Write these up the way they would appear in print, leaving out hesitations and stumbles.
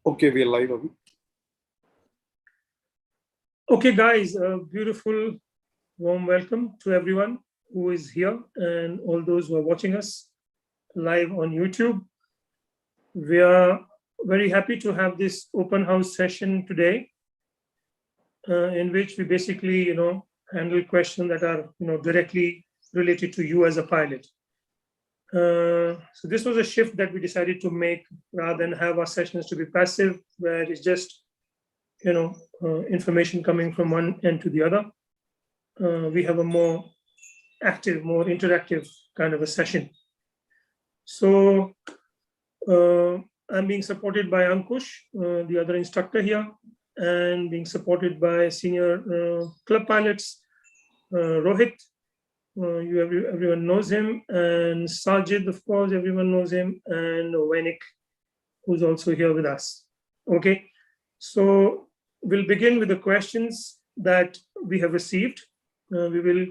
Okay, we are live, Abhi. Okay, guys, a beautiful, warm welcome to everyone who is here and all those who are watching us live on YouTube. We are very happy to have this open house session today, in which we basically, handle questions that are, directly related to you as a pilot. So this was a shift that we decided to make rather than have our sessions to be passive, where it's just, information coming from one end to the other. We have a more active, more interactive kind of a session. So I'm being supported by Ankush, the other instructor here, and being supported by senior club pilots, Rohit, everyone knows him, and Sajid, of course, everyone knows him, and Venik, who's also here with us. Okay, so we'll begin with the questions that we have received. We will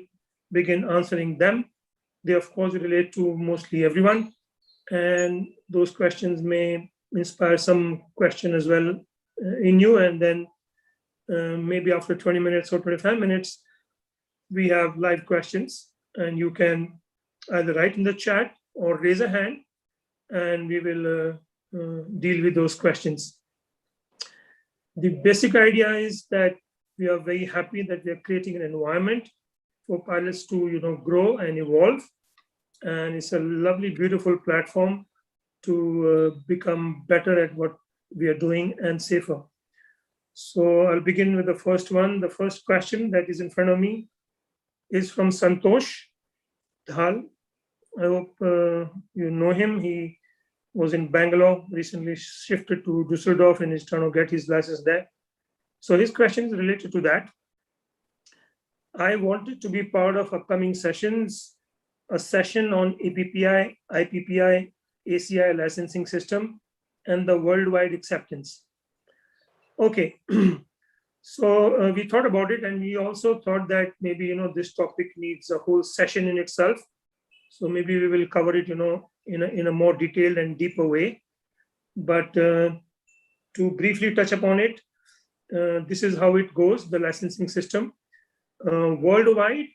begin answering them. They, of course, relate to mostly everyone, and those questions may inspire some question as well in you, and then maybe after 20 minutes or 25 minutes, we have live questions, and you can either write in the chat or raise a hand, and we will deal with those questions. The basic idea is that we are very happy that we are creating an environment for pilots to grow and evolve, and it's a lovely, beautiful platform to become better at what we are doing and safer. So I'll begin with the first one. The first question that is in front of me is from Santosh Dhal. I hope you know him. He was in Bangalore, recently shifted to Düsseldorf, and is trying to get his license there. So his question is related to that. I wanted to be part of upcoming sessions, a session on APPI, IPPI, ACI licensing system, and the worldwide acceptance. Okay, so we thought about it, and we also thought that maybe this topic needs a whole session in itself. So maybe we will cover it in a more detailed and deeper way. But to briefly touch upon it, this is how it goes, the licensing system. Worldwide,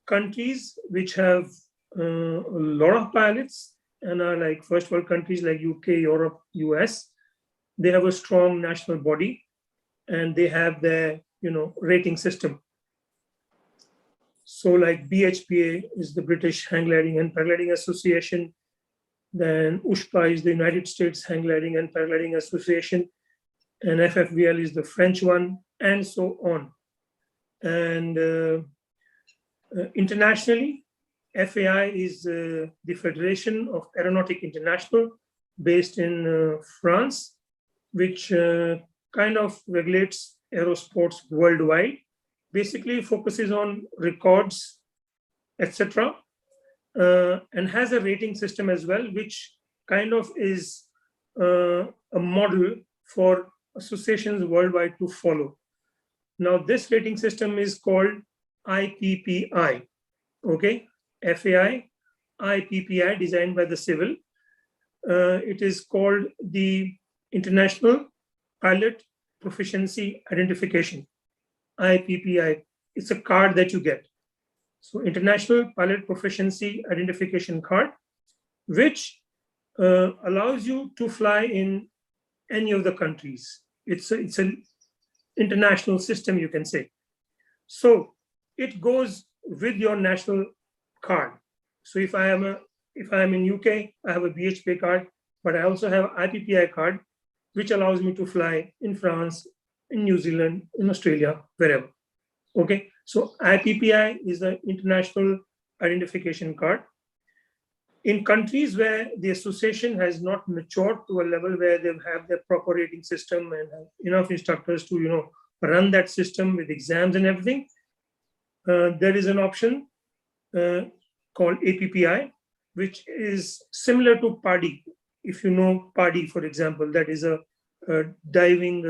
countries which have a lot of pilots and are like first world countries like UK, Europe, US, they have a strong national body, and they have their rating system. So like BHPA is the British Hang Gliding and Paragliding Association. Then USPA is the United States Hang Gliding and Paragliding Association. And FFVL is the French one, and so on. And internationally, FAI is the Federation of Aeronautic International, based in France, which kind of regulates aerosports worldwide. Basically focuses on records, etc., and has a rating system as well, which kind of is a model for associations worldwide to follow. Now, this rating system is called IPPI. Okay, FAI, IPPI, designed by the Civil. It is called the International Pilot Proficiency Identification. IPPI, it's a card that you get. So International Pilot Proficiency Identification Card, which allows you to fly in any of the countries. It's an international system, you can say. So it goes with your national card. So if I am in UK, I have a BHP card, but I also have IPPI card, which allows me to fly in France, in New Zealand, in Australia, wherever. Okay, so IPPI is the international identification card. In countries where the association has not matured to a level where they have their proper rating system and have enough instructors to run that system with exams and everything, there is an option called APPI, which is similar to PADI. If you know PADI, for example, that is a diving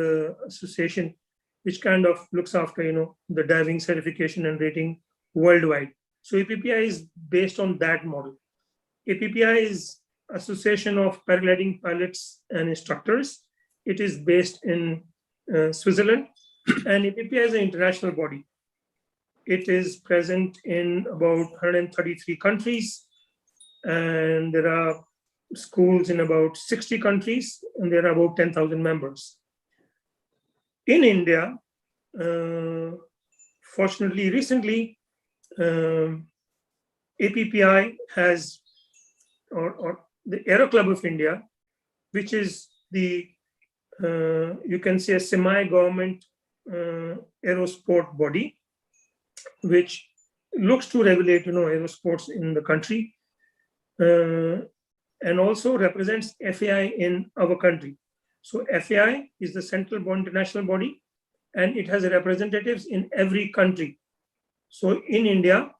association which kind of looks after the diving certification and rating worldwide. So APPI is based on that model. APPI is Association of Paragliding Pilots and Instructors. It is based in Switzerland, and APPI is an international body. It is present in about 133 countries, and there are schools in about 60 countries, and there are about 10,000 members. In India, fortunately, recently, APPI has, or the Aero Club of India, which is the, you can say, a semi-government aerosport body, which looks to regulate, aerosports in the country, and also represents FAI in our country. So FAI is the central international body, and it has representatives in every country. So in India,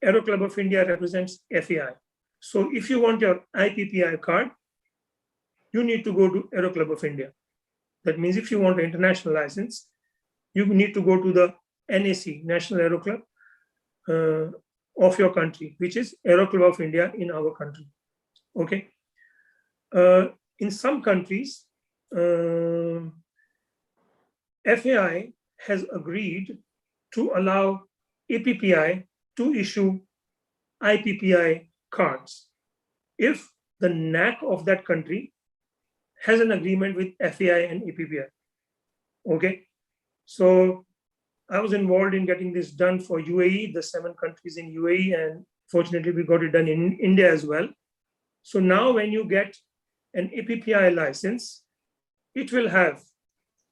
Aero Club of India represents FAI. So if you want your IPPI card, you need to go to Aero Club of India. That means if you want an international license, you need to go to the NAC, National Aero Club of your country, which is Aero Club of India in our country. Okay. In some countries, FAI has agreed to allow APPI to issue IPPI cards if the NAC of that country has an agreement with FAI and APPI. Okay, so I was involved in getting this done for UAE, the 7 countries in UAE, and fortunately we got it done in India as well. So now when you get an APPI license, it will have,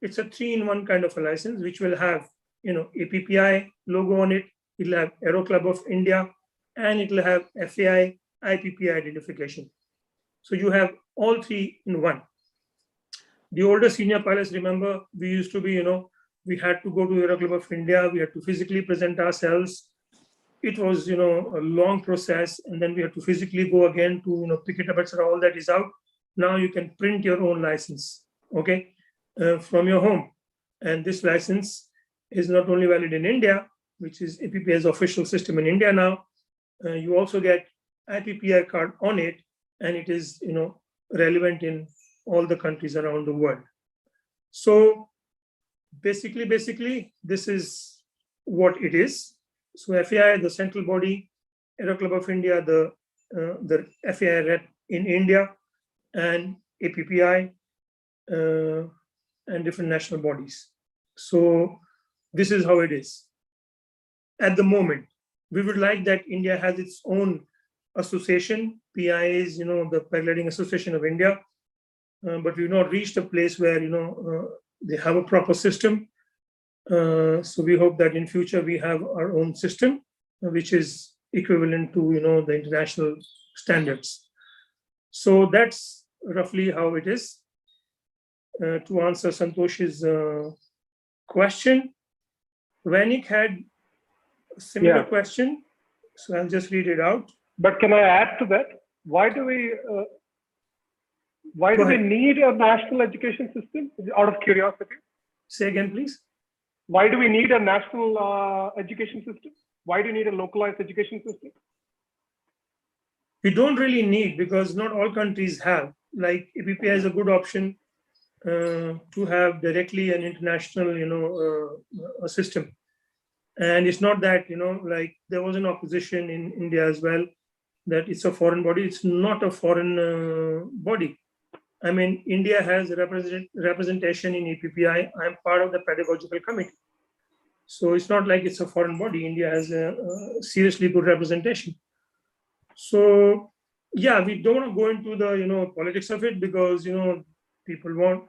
it's a 3-in-1 kind of a license, which will have, APPI logo on it. It'll have Aero Club of India, and it'll have FAI IPPI identification. So you have all 3 in one. The older senior pilots, remember, we used to be, we had to go to Aero Club of India. We had to physically present ourselves. It was, a long process, and then we had to physically go again to, pick it up, etc. All that is out. Now you can print your own license, okay, from your home. And this license is not only valid in India, which is APPI's official system in India now. You also get IPPI card on it, and it is, relevant in all the countries around the world. So basically, this is what it is. So FAI, the central body, Aero Club of India, the FAI rep in India, and APPI, and different national bodies. So this is how it is. At the moment, we would like that India has its own association. PI is, the Paragliding Association of India, but we've not reached a place where, they have a proper system. So we hope that in future we have our own system, which is equivalent to, the international standards. So that's roughly how it is. To answer Santosh's question, Vanik had a similar question, so I'll just read it out. But can I add to that? Why do we need a national education system? Out of curiosity. Say again, please. Why do we need a national education system? Why do you need a localized education system? We don't really need, because not all countries have. Like APPI is a good option to have directly an international, a system. And it's not that, like there was an opposition in India as well, that it's a foreign body. It's not a foreign body. I mean, India has representation in APPI. I'm part of the pedagogical committee. So it's not like it's a foreign body. India has a seriously good representation. So yeah, we don't want to go into the, politics of it, because, people want,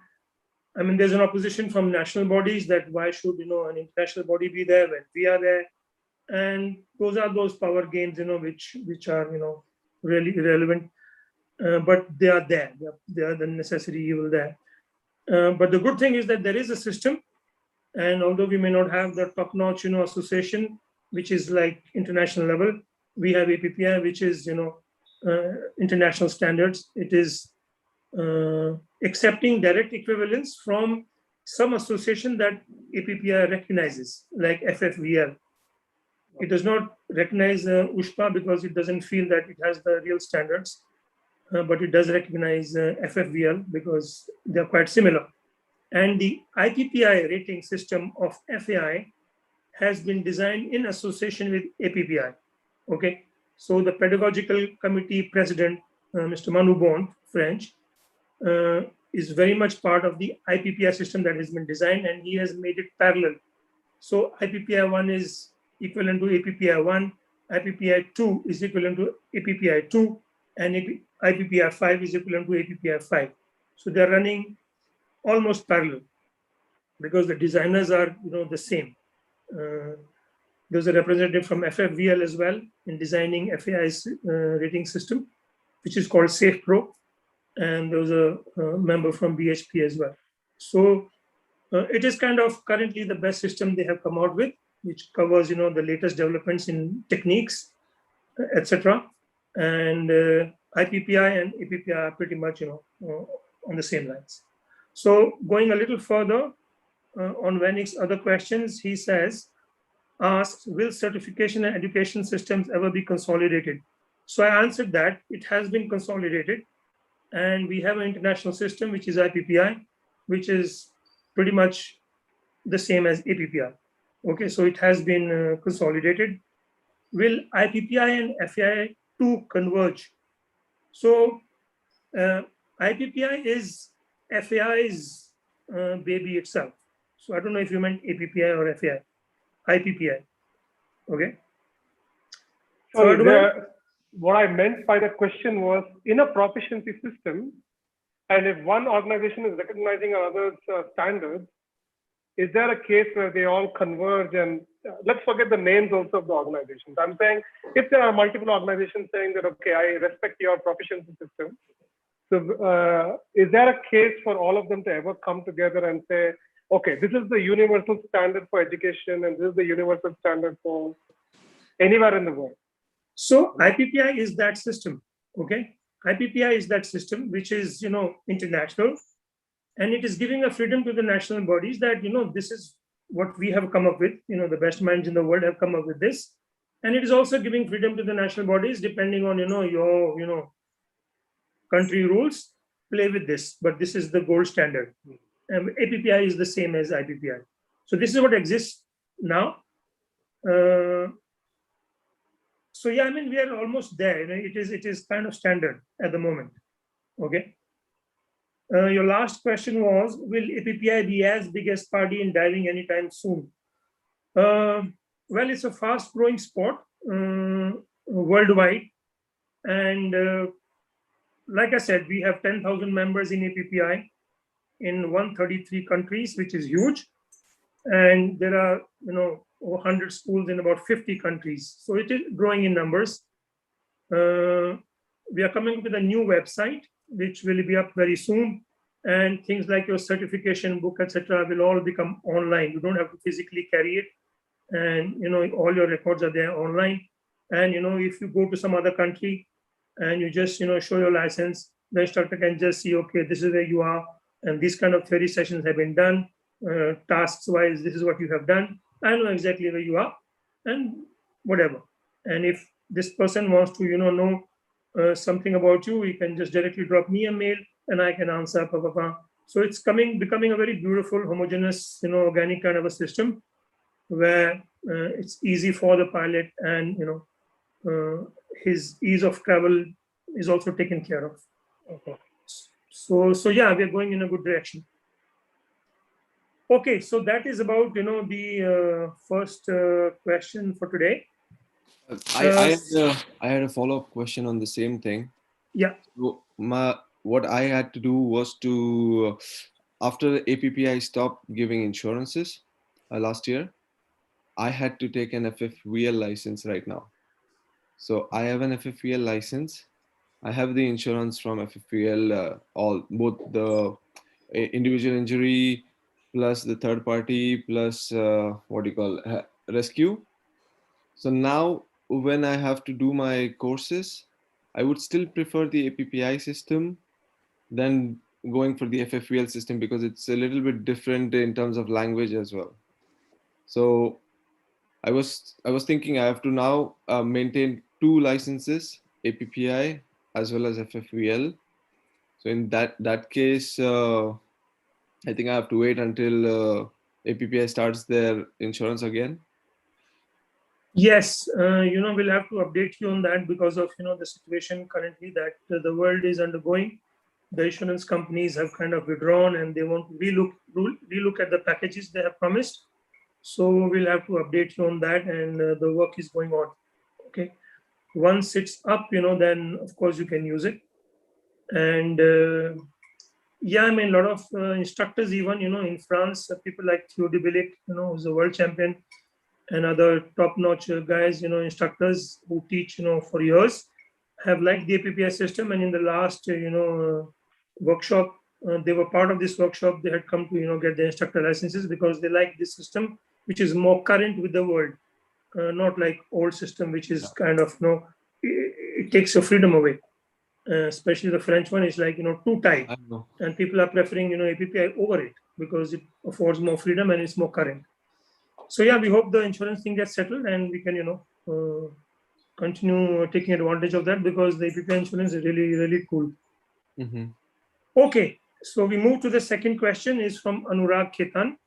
I mean, there's an opposition from national bodies that why should, an international body be there when we are there? And those are those power games, which are, really irrelevant. But they are there. They are the necessary evil there. But the good thing is that there is a system. And although we may not have the top-notch, association, which is like international level, we have APPI, which is, international standards. It is accepting direct equivalence from some association that APPI recognizes, like FFVL. It does not recognize USPA because it doesn't feel that it has the real standards. but it does recognize FFVL because they're quite similar. And the IPPI rating system of FAI has been designed in association with APPI. Okay, so the pedagogical committee president, Mr. Manu Bond, French, is very much part of the IPPI system that has been designed, and he has made it parallel. So IPPI 1 is equivalent to APPI 1, IPPI 2 is equivalent to APPI 2, and IPPI 5 is equivalent to APPI 5. So they're running almost parallel because the designers are the same. There's a representative from FFVL as well in designing FAI's rating system, which is called SafePro, and there was a member from BHP as well. So it is kind of currently the best system they have come out with, which covers the latest developments in techniques, etc. And IPPI and APPI are pretty much on the same lines. So going a little further on Vanik's other questions, he asks, will certification and education systems ever be consolidated? So I answered that it has been consolidated, and we have an international system, which is IPPI, which is pretty much the same as APPI. Okay, so it has been consolidated. Will IPPI and FAI 2 converge? So IPPI is FAI's baby itself. So I don't know if you meant APPI or FAI. IPPI. Okay. Sorry, what I meant by that question was, in a proficiency system, and if one organization is recognizing another's standards, is there a case where they all converge? And let's forget the names also of the organizations. I'm saying if there are multiple organizations saying that, okay, I respect your proficiency system. So is there a case for all of them to ever come together and say, okay, this is the universal standard for education, and this is the universal standard for anywhere in the world? So IPPI is that system, okay? IPPI is that system which is, international, and it is giving a freedom to the national bodies that, this is what we have come up with. The best minds in the world have come up with this, and it is also giving freedom to the national bodies depending on, your, country rules. Play with this, but this is the gold standard. APPI is the same as IPPI. So this is what exists now. So yeah, I mean, we are almost there. It is kind of standard at the moment. Okay. Your last question was, will APPI be as big as PADI in diving anytime soon? Well, it's a fast-growing sport worldwide, and like I said, we have 10,000 members in APPI in 133 countries, which is huge, and there are 100 schools in about 50 countries. So it is growing in numbers. We are coming with a new website, which will be up very soon. And things like your certification book, etc., will all become online. You don't have to physically carry it. And, all your records are there online. And, if you go to some other country and you just, show your license, the instructor can just see, okay, this is where you are. And these kind of theory sessions have been done. Tasks wise, this is what you have done. I know exactly where you are and whatever. And if this person wants to, know something about you, you can just directly drop me a mail and I can answer. So it's becoming a very beautiful, homogeneous, organic kind of a system where it's easy for the pilot, and his ease of travel is also taken care of. Okay. So yeah, we're going in a good direction. Okay, so that is about the first question for today. I had a follow-up question on the same thing. Yeah. So what I had to do was to, after APPI stopped giving insurances last year, I had to take an FFVL license right now. So I have an FFVL license. I have the insurance from FFVL, both the individual injury plus the third party plus rescue. So now when I have to do my courses, I would still prefer the APPI system than going for the FFVL system because it's a little bit different in terms of language as well. So I was thinking I have to now maintain two licenses, APPI as well as FFVL. So in that case, I think I have to wait until APPI starts their insurance again. Yes, we'll have to update you on that because of, the situation currently that the world is undergoing. The insurance companies have kind of withdrawn and they want to relook at the packages they have promised. So we'll have to update you on that, and the work is going on. Okay. Once it's up, then of course you can use it. And yeah, I mean, a lot of instructors, even, in France, people like Theo Bilic, who's a world champion, and other top-notch guys, instructors who teach, for years, have liked the APPI system. And in the last, workshop, they were part of this workshop. They had come to, get the instructor licenses because they like this system, which is more current with the world, not like old system, which is kind of, it takes your freedom away. Especially the French one is like, too tight, and people are preferring, APPI over it because it affords more freedom and it's more current. So yeah, we hope the insurance thing gets settled and we can, continue taking advantage of that because the APPI insurance is really, really cool. Mm-hmm. Okay, so we move to the second question is from Anurag Ketan.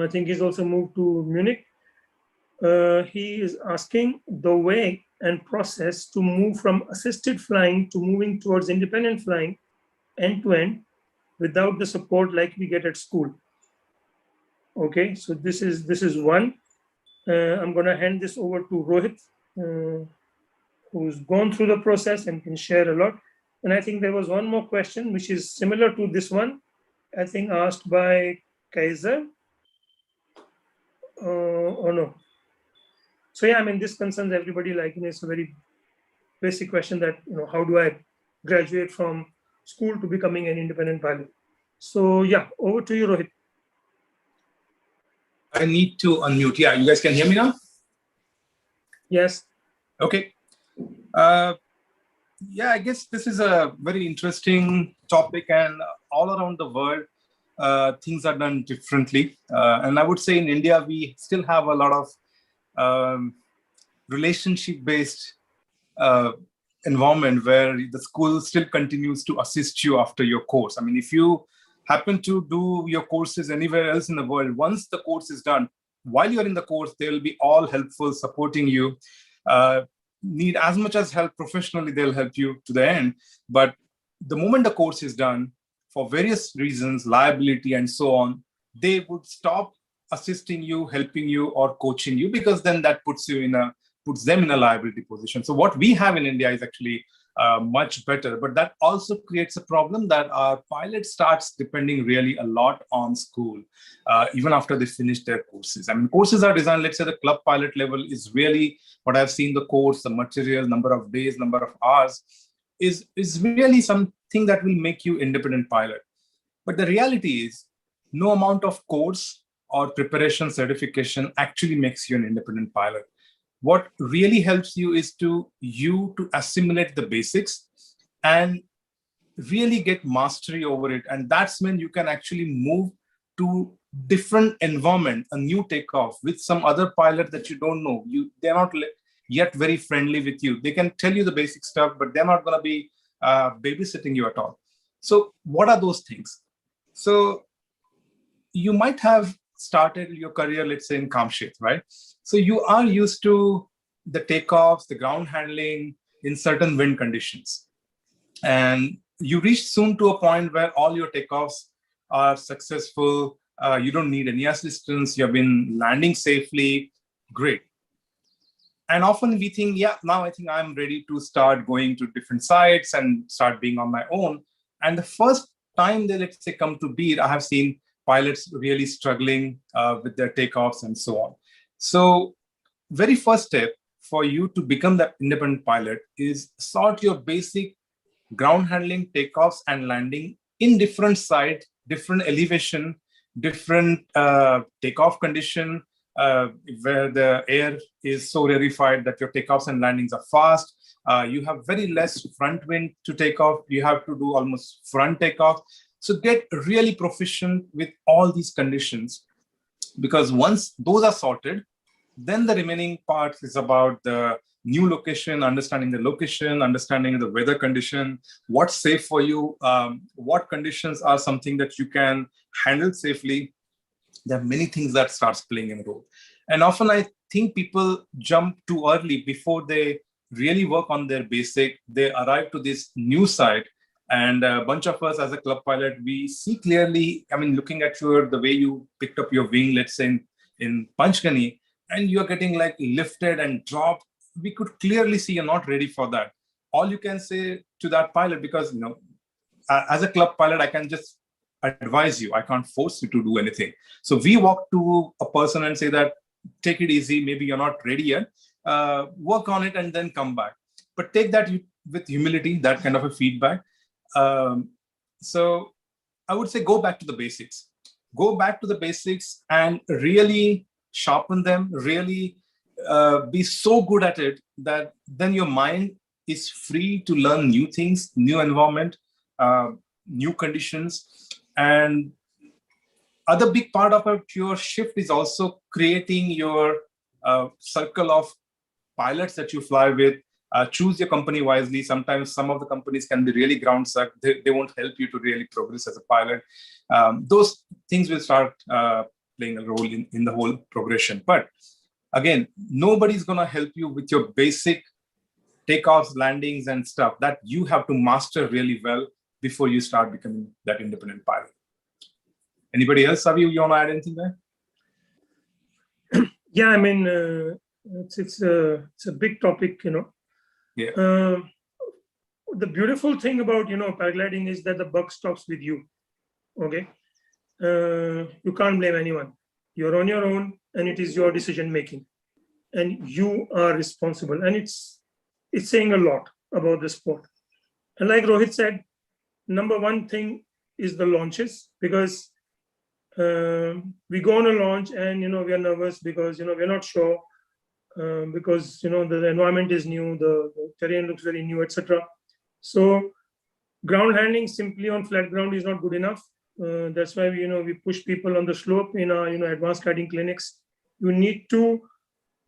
I think he's also moved to Munich. He is asking the way and process to move from assisted flying to moving towards independent flying end to end without the support like we get at school. Okay, so this is one. I'm going to hand this over to Rohit, who's gone through the process and can share a lot. And I think there was one more question which is similar to this one, I think asked by Kaiser. Oh no. So yeah, I mean, this concerns everybody. Like, it's a very basic question that, how do I graduate from school to becoming an independent pilot? So yeah, over to you, Rohit. I need to unmute. Yeah, you guys can hear me now? Yes. Okay. Yeah, I guess this is a very interesting topic, and all around the world, things are done differently. And I would say in India, we still have a lot of relationship-based environment where the school still continues to assist you after your course. I mean, if you happen to do your courses anywhere else in the world, once the course is done, while you're in the course, they will be all helpful, supporting you. Need as much as help professionally, they'll help you to the end. But the moment the course is done, for various reasons, liability and so on, they would stop assisting you, helping you, or coaching you, because then that puts them in a liability position. So what we have in India is actually much better, but that also creates a problem that our pilot starts depending really a lot on school, even after they finish their courses. I mean, courses are designed, let's say the club pilot level is really what I've seen, the course, the material, number of days, number of hours is really something that will make you independent pilot. But the reality is no amount of course or preparation certification actually makes you an independent pilot. What really helps you is to assimilate the basics and really get mastery over it. And that's when you can actually move to different environment, a new takeoff with some other pilot that you don't know. They're not yet very friendly with you. They can tell you the basic stuff, but they're not going to be babysitting you at all. So what are those things? So you might have started your career, let's say in Kamshet, right? So you are used to the takeoffs, the ground handling in certain wind conditions. And you reach soon to a point where all your takeoffs are successful. You don't need any assistance. You have been landing safely. Great. And often we think, yeah, now I think I'm ready to start going to different sites and start being on my own. And the first time they, let's say, come to beat, I have seen pilots really struggling with their takeoffs and so on. So very first step for you to become that independent pilot is sort your basic ground handling, takeoffs and landing in different sites, different elevation, different takeoff condition, where the air is so rarefied that your takeoffs and landings are fast. You have very less front wind to take off. You have to do almost front takeoff. So get really proficient with all these conditions, because once those are sorted, then the remaining part is about the new location, understanding the location, understanding the weather condition, what's safe for you, what conditions are something that you can handle safely. There are many things that starts playing a role. And often I think people jump too early before they really work on their basic. They arrive to this new site, and a bunch of us as a club pilot, we see clearly, I mean, looking at the way you picked up your wing, let's say in Panchgani, and you're getting like lifted and dropped, we could clearly see you're not ready for that. All you can say to that pilot, because, as a club pilot, I can just advise you, I can't force you to do anything. So we walk to a person and say that, take it easy, maybe you're not ready yet, work on it and then come back. But take that with humility, that kind of a feedback. So I would say go back to the basics. Go back to the basics and really sharpen them, really be so good at it that then your mind is free to learn new things, new environment, new conditions. And other big part of your shift is also creating your circle of pilots that you fly with. Choose your company wisely. Sometimes some of the companies can be really ground suck. They won't help you to really progress as a pilot. Those things will start playing a role in the whole progression. But again, nobody's going to help you with your basic takeoffs, landings, and stuff that you have to master really well before you start becoming that independent pilot. Anybody else, Savi, you want to add anything there? Yeah, I mean, it's a big topic, Yeah. The beautiful thing about, paragliding is that the buck stops with you. Okay. You can't blame anyone. You're on your own and it is your decision making and you are responsible. And it's saying a lot about the sport. And like Rohit said, number one thing is the launches, because we go on a launch and, we are nervous because, we're not sure because, the environment is new, the terrain looks very new, etc. So ground handling simply on flat ground is not good enough. That's why we push people on the slope in our advanced guiding clinics. You need to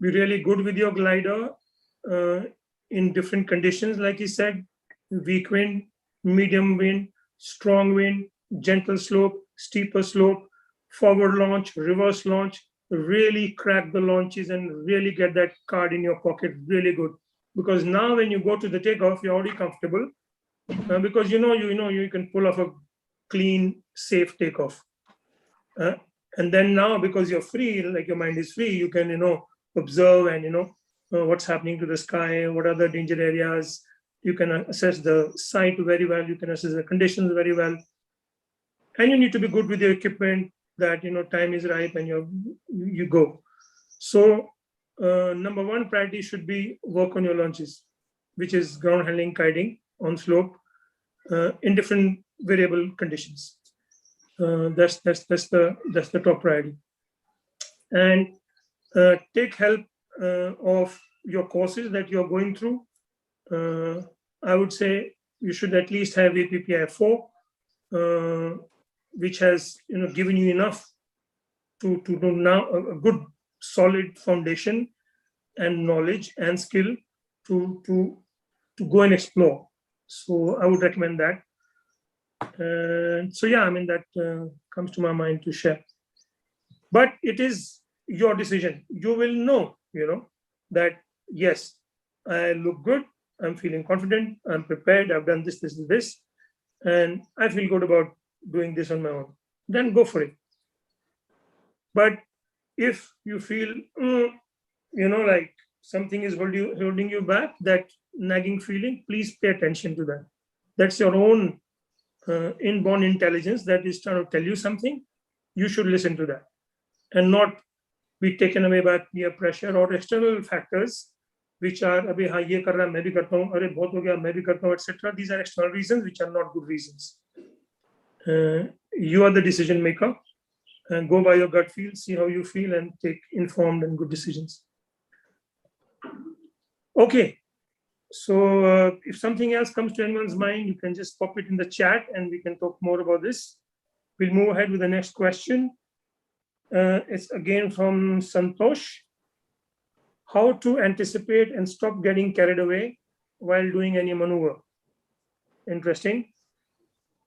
be really good with your glider in different conditions, like he said, weak wind, medium wind, strong wind, gentle slope, steeper slope, forward launch, reverse launch. Really crack the launches and really get that card in your pocket really good. Because now when you go to the takeoff, you're already comfortable because you can pull off a clean, safe takeoff. And then now, because you're free, like your mind is free, you can observe and what's happening to the sky, what are the danger areas. You can assess the site very well. You can assess the conditions very well. And you need to be good with your equipment, that time is ripe and you go. So number one priority should be work on your launches, which is ground handling, kiting on slope in different variable conditions. That's the top priority. And take help of your courses that you're going through. I would say you should at least have APPI 4, which has given you enough to do now a good solid foundation and knowledge and skill to go and explore. So I would recommend that. So yeah, I mean, that comes to my mind to share. But it is your decision. You will know, that yes, I look good, I'm feeling confident, I'm prepared, I've done this, and I feel good about doing this on my own. Then go for it. But if you feel, like something is holding you back, that nagging feeling, please pay attention to that. That's your own inborn intelligence that is trying to tell you something. You should listen to that and not be taken away by peer pressure or external factors, which are, abhi haan ye kar raha, main bhi karta hu, arey bahut ho gaya, main bhi karta hu, etc. These are external reasons which are not good reasons. You are the decision maker, and go by your gut feel, see how you feel, and take informed and good decisions. Okay, so if something else comes to anyone's mind, you can just pop it in the chat and we can talk more about this. We'll move ahead with the next question. It's again from Santosh. how to anticipate and stop getting carried away while doing any maneuver. Interesting.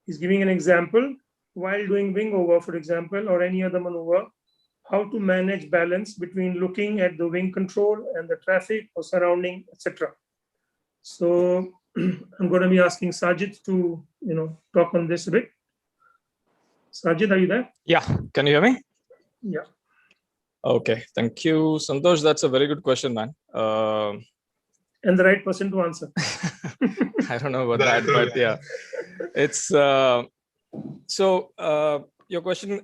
He's giving an example. While doing wing over, for example, or any other maneuver, how to manage balance between looking at the wing control and the traffic or surrounding, etc. So I'm going to be asking Sajid to, talk on this a bit. Sajid, are you there? Yeah, can you hear me? Yeah. Okay, thank you, Santosh. That's a very good question, man. And the right person to answer. I don't know about that, but yeah, it's your question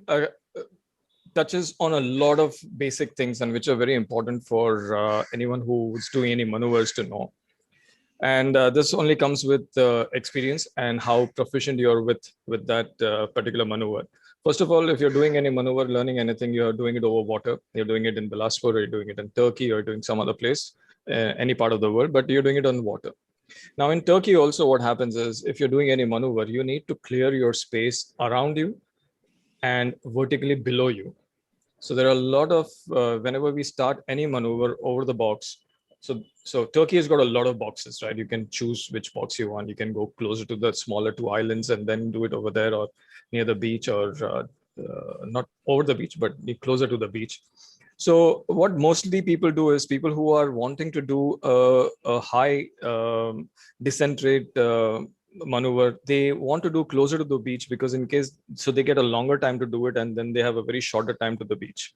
touches on a lot of basic things and which are very important for anyone who's doing any maneuvers to know. And this only comes with experience and how proficient you're with that particular maneuver. First of all, if you're doing any maneuver, learning anything, you're doing it over water. You're doing it in Bilaspur, or you're doing it in Turkey, or doing some other place, any part of the world, but you're doing it on water. Now in Turkey also, what happens is if you're doing any maneuver, you need to clear your space around you and vertically below you. So there are a lot of, whenever we start any maneuver over the box, so Turkey has got a lot of boxes, right? You can choose which box you want. You can go closer to the smaller two islands and then do it over there, or near the beach, or not over the beach, but closer to the beach. So what mostly people do is people who are wanting to do a high descent rate maneuver, they want to do closer to the beach because so they get a longer time to do it, and then they have a very shorter time to the beach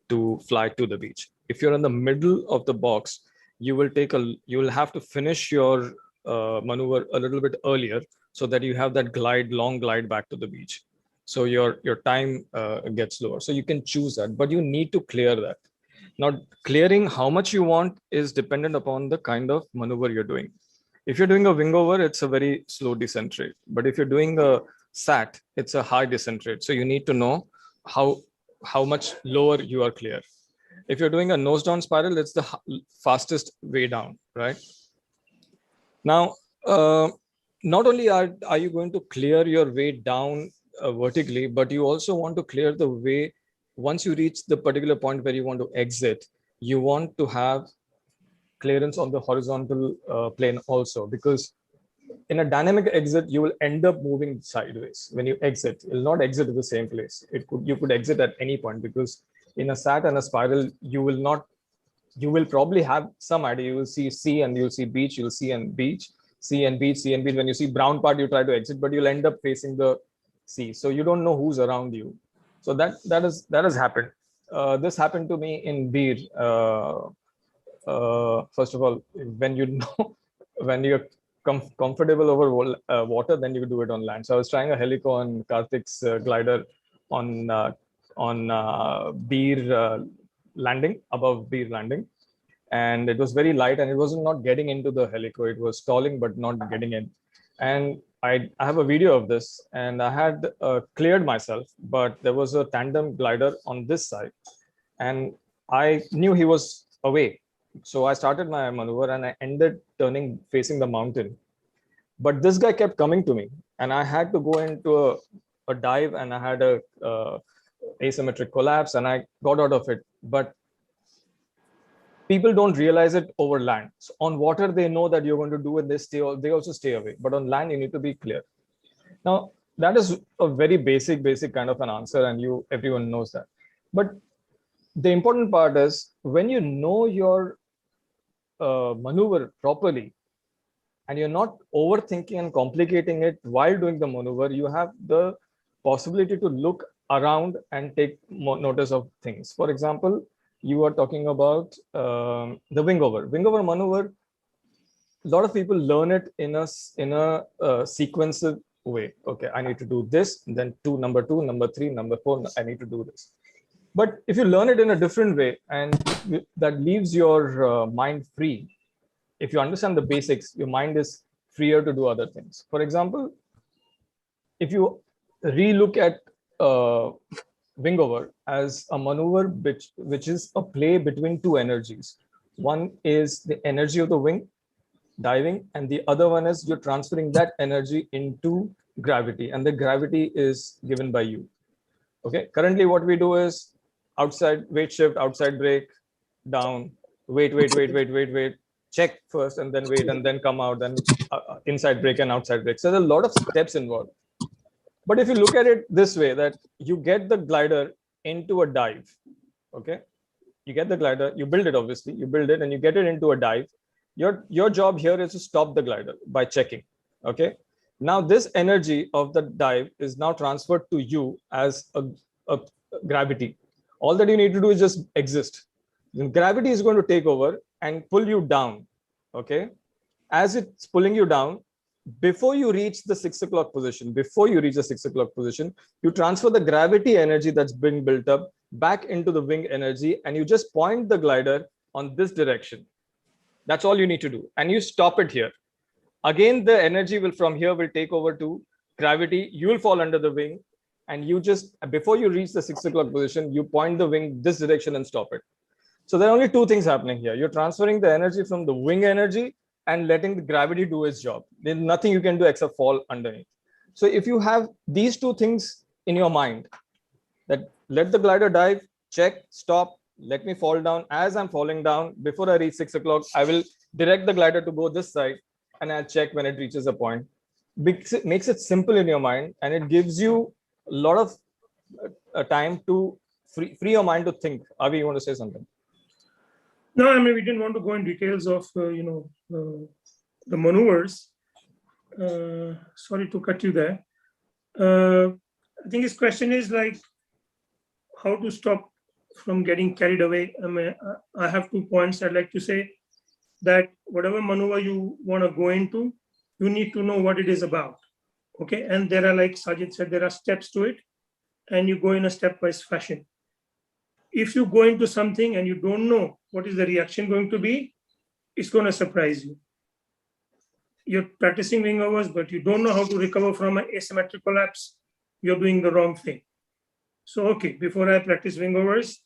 to fly to the beach. If you're in the middle of the box, you will have to finish your maneuver a little bit earlier so that you have that long glide back to the beach. So your time gets lower. So you can choose that, but you need to clear that. Now, clearing how much you want is dependent upon the kind of maneuver you're doing. If you're doing a wing over, it's a very slow descent rate. But if you're doing a SAT, it's a high descent rate. So you need to know how much lower you are clear. If you're doing a nose down spiral, it's the fastest way down, right? Now, not only are you going to clear your way down vertically, but you also want to clear the way. Once you reach the particular point where you want to exit, you want to have clearance on the horizontal plane also, because in a dynamic exit, you will end up moving sideways. When you exit, you'll not exit to the same place. You could exit at any point, because in a SAT and a spiral, you will probably have some idea. You will see sea and you'll see beach, you'll see and beach, sea and beach, sea and beach. When you see brown part, you try to exit, but you'll end up facing the sea. So you don't know who's around you. So that has happened. This happened to me in Beer. First of all, when you're comfortable over water, then you do it on land. So I was trying a helico on Karthik's glider on Beer landing, above Beer landing, and it was very light and it was not getting into the helico. It was stalling but not getting in. And I have a video of this, and I had cleared myself, but there was a tandem glider on this side, and I knew he was away. So I started my maneuver and I ended turning facing the mountain. But this guy kept coming to me, and I had to go into a dive, and I had a asymmetric collapse, and I got out of it. But people don't realize it over land. So on water, they know that you're going to do it. They also stay away. But on land, you need to be clear. Now, that is a very basic kind of an answer, and everyone knows that. But the important part is when you know your maneuver properly, and you're not overthinking and complicating it while doing the maneuver, you have the possibility to look around and take notice of things. For example, you are talking about the wing over maneuver. A lot of people learn it in a sequential way. Okay, I need to do this, then number two, number three, number four, I need to do this. But if you learn it in a different way, and that leaves your mind free, if you understand the basics, your mind is freer to do other things. For example, if you relook at wing over as a maneuver which is a play between two energies. One is the energy of the wing diving, and the other one is you're transferring that energy into gravity, and the gravity is given by you. Okay, currently what we do is outside weight shift, outside brake, down, wait, check first, and then wait, and then come out, then inside brake and outside brake. So there's a lot of steps involved. But if you look at it this way, that you get the glider into a dive, okay? You get the glider, you build it, obviously, you build it and you get it into a dive. Your job here is to stop the glider by checking, okay? Now this energy of the dive is now transferred to you as a gravity. All that you need to do is just exist. Gravity is going to take over and pull you down, okay? As it's pulling you down, before you reach the 6 o'clock position, you transfer the gravity energy that's been built up back into the wing energy, and you just point the glider on this direction. That's all you need to do. And you stop it here. Again, the energy from here will take over to gravity. You will fall under the wing, and you just, before you reach the 6 o'clock position, you point the wing this direction and stop it. So there are only two things happening here. You're transferring the energy from the wing energy and letting the gravity do its job. There's nothing you can do except fall underneath. So if you have these two things in your mind, that let the glider dive, check, stop, let me fall down. As I'm falling down, before I reach 6 o'clock, I will direct the glider to go this side, and I'll check when it reaches a point. Makes it simple in your mind, and it gives you a lot of time to free your mind to think. Avi, you want to say something? No, I mean, we didn't want to go in details of, the maneuvers. Sorry to cut you there. I think his question is like, how to stop from getting carried away. I mean, I have 2 points I'd like to say. That whatever maneuver you want to go into, you need to know what it is about. Okay. And there are, like Sajid said, there are steps to it, and you go in a stepwise fashion. If you go into something and you don't know what is the reaction going to be, it's going to surprise you. You're practicing wing overs, but you don't know how to recover from an asymmetric collapse. You're doing the wrong thing. So, okay, before I practice wing overs,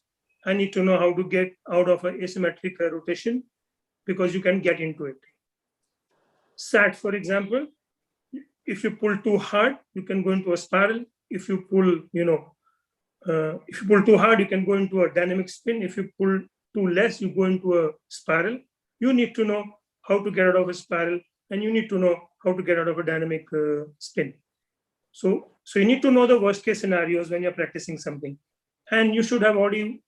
I need to know how to get out of an asymmetric rotation, because you can get into it. SAT, for example, if you pull too hard, you can go into a spiral. If you pull, if you pull too hard, you can go into a dynamic spin. If you pull too less, you go into a spiral. You need to know how to get out of a spiral, and you need to know how to get out of a dynamic spin. So you need to know the worst case scenarios when you're practicing something, and you should have already,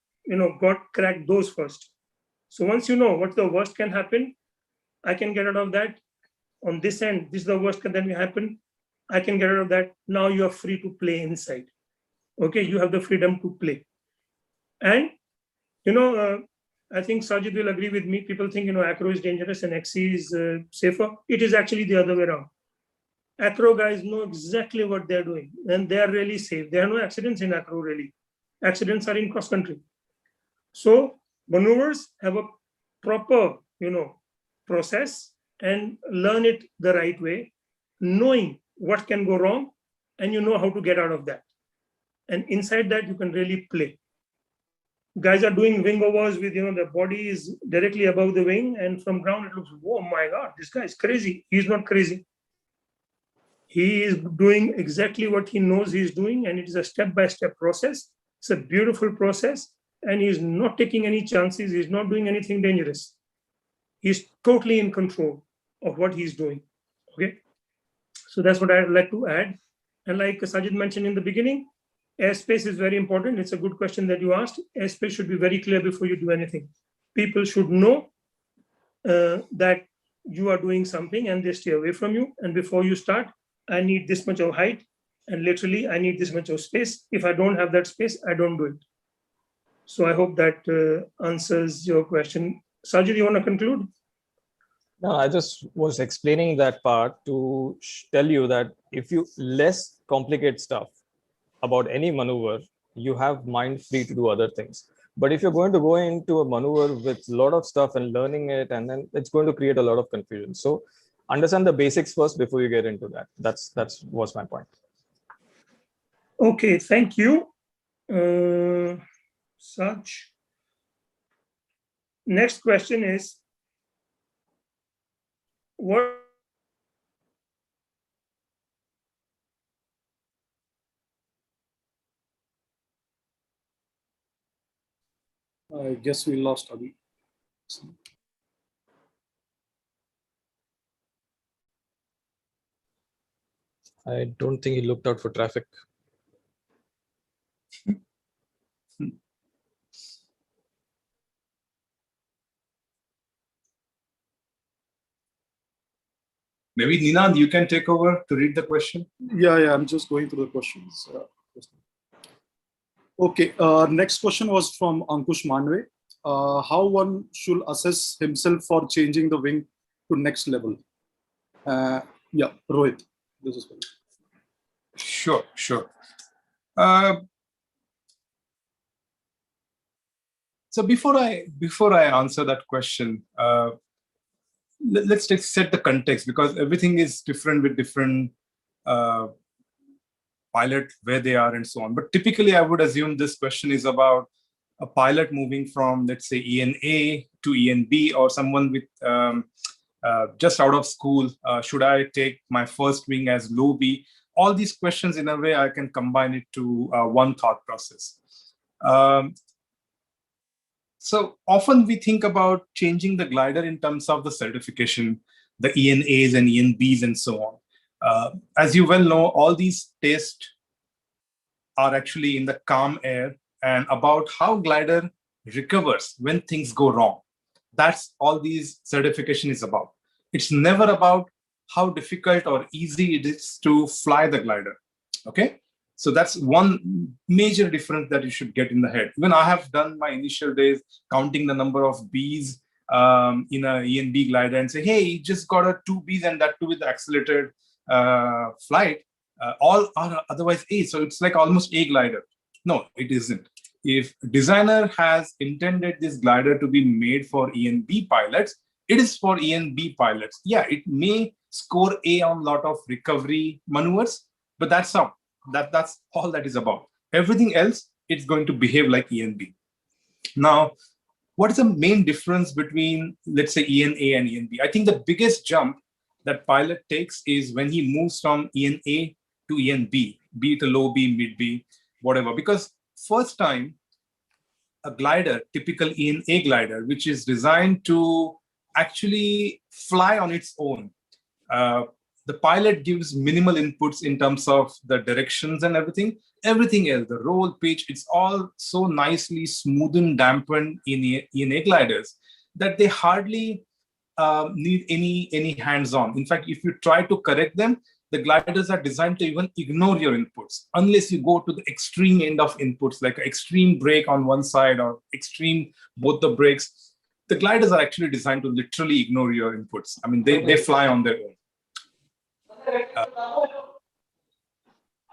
cracked those first. So once you know what the worst can happen, I can get out of that. On this end, this is the worst can then happen. I can get out of that. Now you are free to play inside. Okay, you have the freedom to play. And, I think Sajid will agree with me. People think, acro is dangerous and XC is safer. It is actually the other way around. Acro guys know exactly what they're doing, and they are really safe. There are no accidents in acro, really. Accidents are in cross country. So maneuvers have a proper, process, and learn it the right way, knowing what can go wrong, and you know how to get out of that. And inside that, you can really play. Guys are doing wing overs with, the body is directly above the wing, and from ground it looks, oh my God, this guy is crazy. He's not crazy. He is doing exactly what he knows he's doing, and it is a step-by-step process. It's a beautiful process, and he's not taking any chances. He's not doing anything dangerous. He's totally in control of what he's doing. Okay, so that's what I'd like to add. And like Sajid mentioned in the beginning, airspace is very important. It's a good question that you asked. Airspace should be very clear before you do anything. People should know that you are doing something, and they stay away from you. And before you start, I need this much of height, and literally I need this much of space. If I don't have that space, I don't do it. So I hope that answers your question. Sajid, you want to conclude? No, I just was explaining that part to tell you that if you less complicate stuff about any maneuver, you have mind free to do other things. But if you're going to go into a maneuver with a lot of stuff and learning it, and then it's going to create a lot of confusion. So understand the basics first before you get into that. That's was my point. Okay, thank you, Saj. Next question is, what I guess we lost Abhi. I don't think he looked out for traffic. Maybe Ninad, you can take over to read the question. Yeah, I'm just going through the questions. Okay, next question was from Ankush Manwe. How one should assess himself for changing the wing to next level? Yeah, Rohit, this is for you. Sure. So before I answer that question, let's set the context, because everything is different with different pilot, where they are and so on. But typically, I would assume this question is about a pilot moving from, let's say, ENA to ENB, or someone with just out of school. Should I take my first wing as low B? All these questions, in a way, I can combine it to one thought process. So often we think about changing the glider in terms of the certification, the ENAs and ENBs and so on. As you well know, all these tests are actually in the calm air and about how glider recovers when things go wrong. That's all these certification is about. It's never about how difficult or easy it is to fly the glider. Okay, so that's one major difference that you should get in the head. Even I have done my initial days counting the number of Bs in a ENB glider and say, hey, you just got a 2 Bs and that too with the accelerated flight. All are otherwise A. So it's like almost A glider. No, it isn't. If designer has intended this glider to be made for ENB pilots, it is for ENB pilots. Yeah, it may score A on a lot of recovery maneuvers, but that's all. That's all that is about. Everything else, it's going to behave like ENB. Now, what is the main difference between, let's say, ENA and ENB? I think the biggest jump that pilot takes is when he moves from ENA to ENB, be it a low B, mid B, whatever. Because first time, a glider, typical ENA glider, which is designed to actually fly on its own. The pilot gives minimal inputs in terms of the directions and everything. Everything else, the roll, pitch, it's all so nicely smoothened, dampened in ENA gliders that they hardly need any hands-on. In fact, if you try to correct them, the gliders are designed to even ignore your inputs, unless you go to the extreme end of inputs, like an extreme brake on one side or extreme both the brakes. The gliders are actually designed to literally ignore your inputs. I mean, they fly on their own.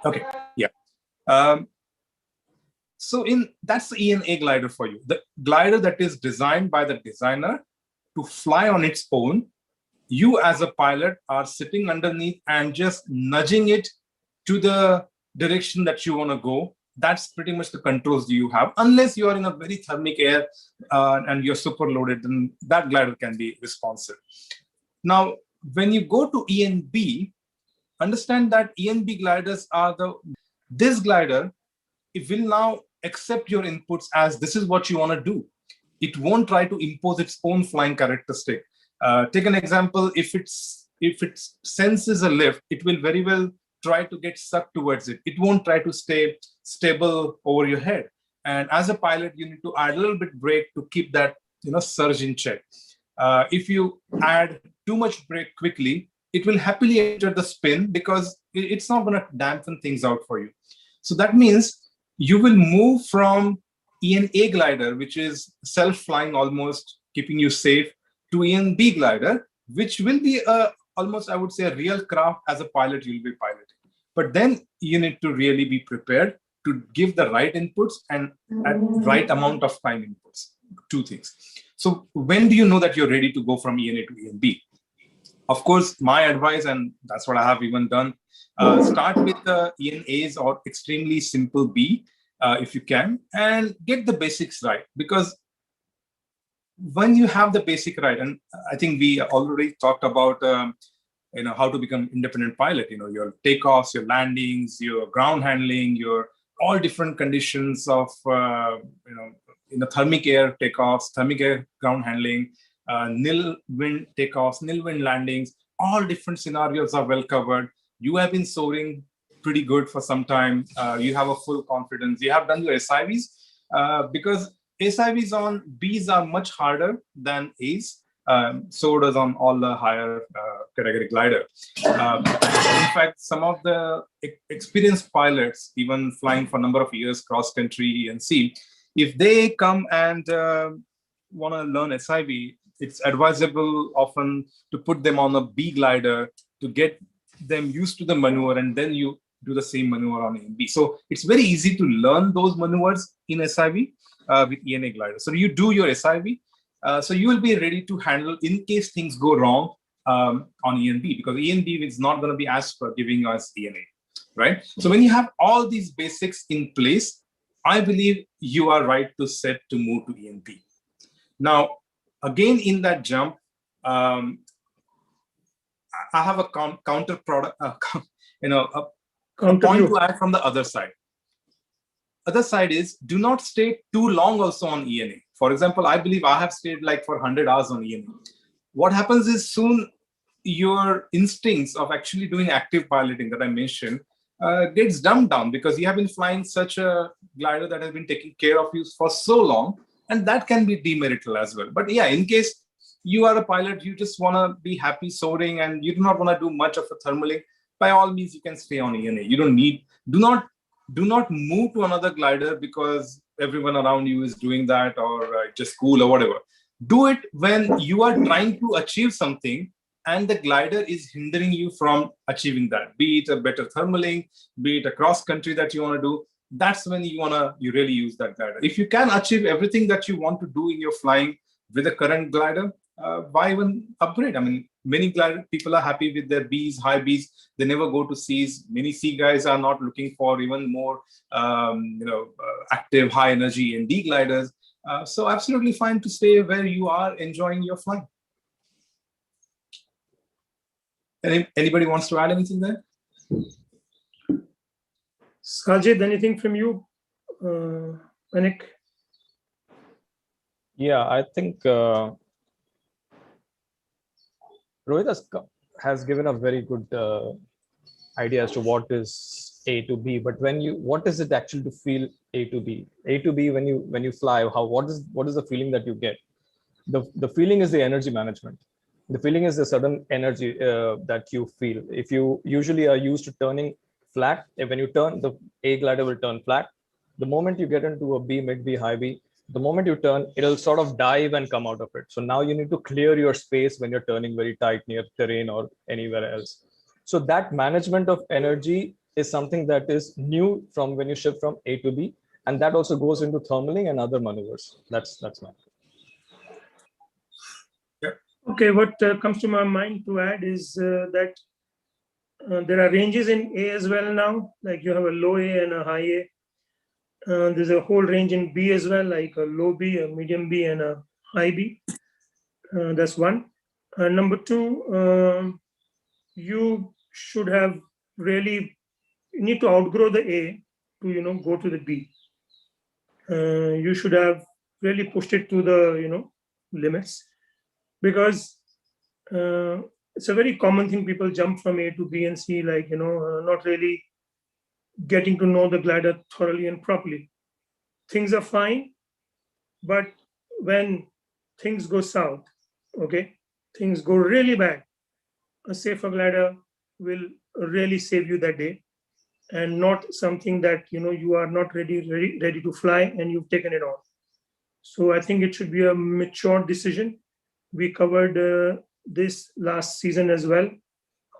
Okay, yeah. So that's the ENA glider for you. The glider that is designed by the designer to fly on its own. You as a pilot are sitting underneath and just nudging it to the direction that you want to go. That's pretty much the controls you have. Unless you are in a very thermic air and you're super loaded, then that glider can be responsive. Now, when you go to ENB, understand that ENB gliders are this glider, it will now accept your inputs as this is what you want to do. It won't try to impose its own flying characteristic. Take an example, if it senses a lift, it will very well try to get sucked towards it. It won't try to stay stable over your head. And as a pilot, you need to add a little bit brake to keep that surge in check. If you add too much brake quickly, it will happily enter the spin because it's not going to dampen things out for you. So that means you will move from ENA glider, which is self-flying almost, keeping you safe, to ENB glider, which will be almost, I would say, a real craft as a pilot you'll be piloting. But then you need to really be prepared to give the right inputs and at right amount of time inputs. Two things. So when do you know that you're ready to go from ENA to ENB? Of course, my advice, and that's what I have even done, start with the ENAs or extremely simple B, if you can, and get the basics right. Because when you have the basic right, and I think we already talked about how to become independent pilot, your takeoffs, your landings, your ground handling, your all different conditions of thermic air takeoffs, thermic air ground handling, nil wind takeoffs, nil wind landings. All different scenarios are well covered. You have been soaring pretty good for some time. You have a full confidence. You have done your SIVs because SIVs on Bs are much harder than As. So does on all the higher category glider. In fact, some of the experienced pilots, even flying for a number of years cross country and sea, if they come and want to learn SIV, it's advisable often to put them on a B glider to get them used to the maneuver, and then you do the same maneuver on A and B. So it's very easy to learn those maneuvers in SIV with ENA glider. So you do your SIV. So you will be ready to handle in case things go wrong on ENB, because ENB is not going to be as forgiving as ENA, right? So when you have all these basics in place, I believe you are right to set to move to ENB. Now, again, in that jump, I have a counter product, a point to add from the other side. Other side is do not stay too long also on ENA. For example, I believe I have stayed like for 100 hours on ENA. What happens is soon your instincts of actually doing active piloting that I mentioned gets dumbed down because you have been flying such a glider that has been taking care of you for so long, and that can be demerital as well. But yeah, in case you are a pilot, you just want to be happy soaring and you do not want to do much of a thermaling, by all means, you can stay on ENA. You don't need, do not move to another glider because everyone around you is doing that or just cool or whatever. Do it when you are trying to achieve something and the glider is hindering you from achieving that, be it a better thermaling, be it a cross country that you want to do. That's when you really use that glider. If you can achieve everything that you want to do in your flying with a current glider, why even upgrade? I mean, many glider people are happy with their Bs, high Bs. They never go to Cs. Many C guys are not looking for even more, active, high energy and D gliders. So absolutely fine to stay where you are enjoying your flying. Anybody wants to add anything there? Sajid, anything from you? Anik? Yeah, I think Rohit has given a very good idea as to what is A to B, but what is it actually to feel A to B? A to B, when you fly, what is the feeling that you get? The feeling is the energy management. The feeling is the sudden energy that you feel. If you usually are used to turning flat, when you turn, the A glider will turn flat. The moment you get into a B, mid B, high B, the moment you turn, it'll sort of dive and come out of it. So now you need to clear your space when you're turning very tight near terrain or anywhere else. So that management of energy is something that is new from when you shift from A to B. And that also goes into thermaling and other maneuvers. That's my. Okay, what comes to my mind to add is that there are ranges in A as well now, like you have a low A and a high A. There's a whole range in B as well, like a low B, a medium B, and a high B. That's one. Number two, you should have you need to outgrow the A to go to the B. You should have really pushed it to the limits, because it's a very common thing. People jump from A to B and C, like not really getting to know the glider thoroughly and properly. Things are fine, but when things go south, okay, things go really bad, a safer glider will really save you that day, and not something that you are not ready to fly and you've taken it on. So I think it should be a mature decision. We covered this last season as well,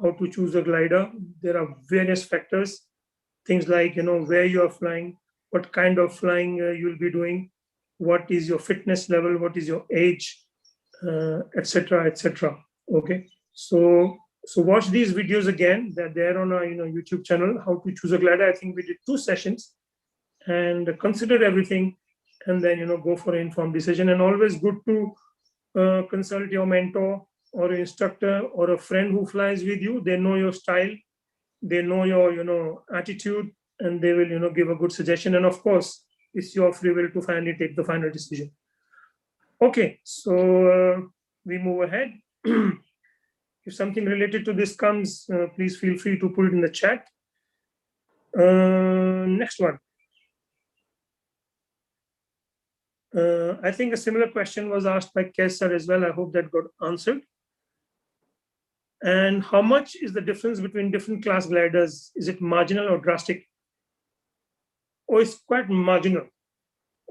how to choose a glider. There are various factors, things like where you are flying, what kind of flying you'll be doing, what is your fitness level, what is your age, etc., etc. Okay, so watch these videos again. That they're on our YouTube channel, how to choose a glider. I think we did 2 sessions, and consider everything, and then go for an informed decision. And always good to consult your mentor or instructor or a friend who flies with you. They know your style, they know your attitude, and they will give a good suggestion. And of course, it's your free will to finally take the final decision. Okay, so we move ahead. If something related to this comes, please feel free to put it in the chat. Next one. I think a similar question was asked by Kesar as well. I hope that got answered. And how much is the difference between different class gliders? Is it marginal or drastic? Oh, it's quite marginal.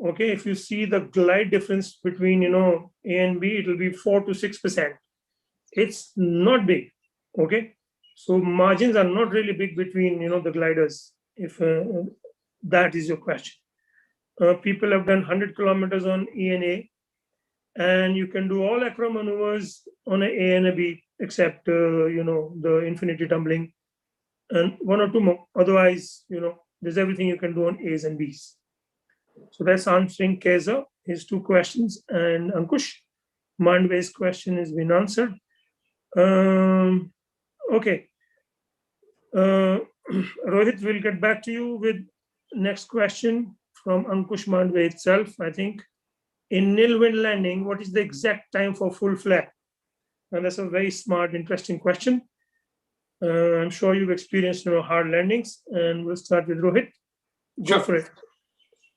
Okay, if you see the glide difference between A and B, it will be 4 to 6%. It's not big. Okay, so margins are not really big between the gliders. If that is your question. People have done 100 kilometers on E and A, and you can do all acro maneuvers on an A and a B, except the infinity tumbling and one or two more. Otherwise, there's everything you can do on A's and B's. So that's answering Keza, his two questions, and Ankush Mandwe's question has been answered. Okay. Rohit, we'll get back to you with next question from Ankush Mandwe itself, I think. In nil wind landing, what is the exact time for full flare? And that's a very smart, interesting question. I'm sure you've experienced hard landings, and we'll start with Rohit. Go Sure. for it.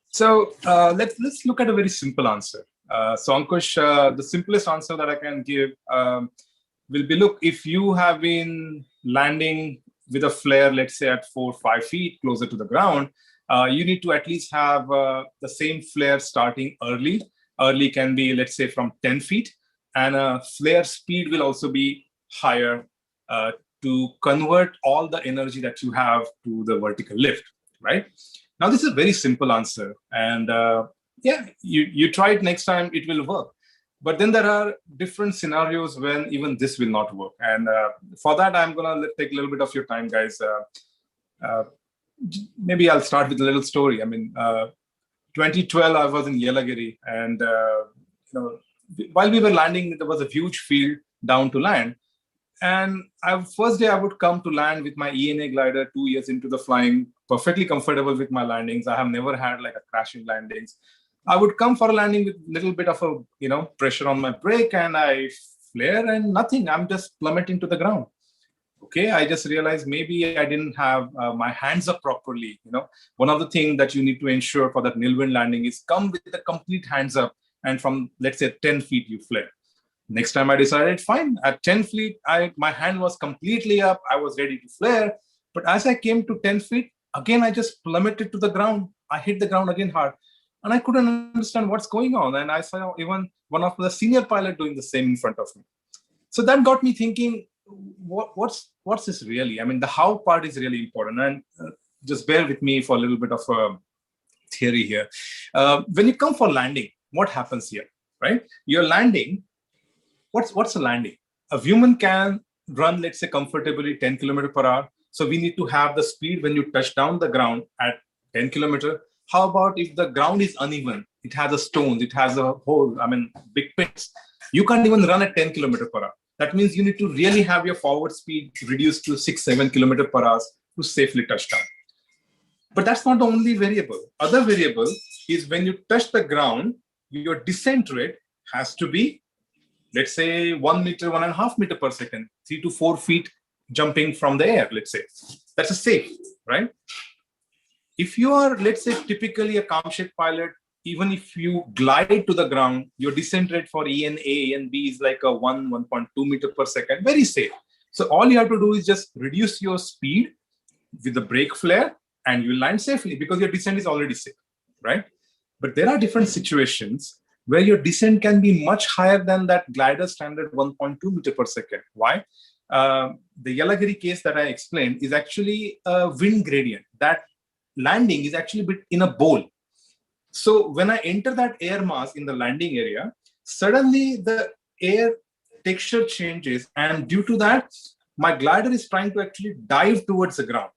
So let's look at a very simple answer. So Ankush, the simplest answer that I can give will be, look, if you have been landing with a flare, let's say at 4 or 5 feet closer to the ground, you need to at least have the same flare starting early. Early can be, let's say, from 10 feet. And flare speed will also be higher to convert all the energy that you have to the vertical lift, right? Now, this is a very simple answer. And yeah, you try it next time, it will work. But then there are different scenarios when even this will not work. And for that, I'm going to take a little bit of your time, guys. Maybe I'll start with a little story. I mean, 2012, I was in Yelagiri. And while we were landing, there was a huge field down to land. And first day I would come to land with my ENA glider 2 years into the flying, perfectly comfortable with my landings. I have never had like a crashing landings. I would come for a landing with a little bit of a, pressure on my brake, and I flare and nothing. I'm just plummeting to the ground. Okay, I just realized maybe I didn't have my hands up properly. One of the things that you need to ensure for that nil wind landing is come with the complete hands up, and from, let's say, 10 feet, you flare. Next time I decided, fine, at 10 feet, my hand was completely up. I was ready to flare. But as I came to 10 feet, again, I just plummeted to the ground. I hit the ground again hard. And I couldn't understand what's going on. And I saw even one of the senior pilot doing the same in front of me. So that got me thinking, what's this really? I mean, the how part is really important. And just bear with me for a little bit of a theory here. When you come for landing, what happens here, right? You're landing. What's a landing? A human can run, let's say, comfortably 10 kilometers per hour. So we need to have the speed when you touch down the ground at 10 kilometers. How about if the ground is uneven? It has a stones, it has a hole, big pits. You can't even run at 10 kilometers per hour. That means you need to really have your forward speed reduced to 6-7 kilometers per hour to safely touch down. But that's not the only variable. Other variable is when you touch the ground, your descent rate has to be, let's say, 1 meter, 1.5 meters per second, 3 to 4 feet jumping from the air, let's say. That's a safe, right? If you are, let's say, typically a camshaft pilot, even if you glide to the ground, your descent rate for E and A and B is like a 1.2 meters per second, very safe. So all you have to do is just reduce your speed with the brake flare and you land safely because your descent is already safe, right? But there are different situations where your descent can be much higher than that glider standard 1.2 meters per second. Why? The Yelagiri case that I explained is actually a wind gradient. That landing is actually in a bowl. So when I enter that air mass in the landing area, suddenly the air texture changes. And due to that, my glider is trying to actually dive towards the ground.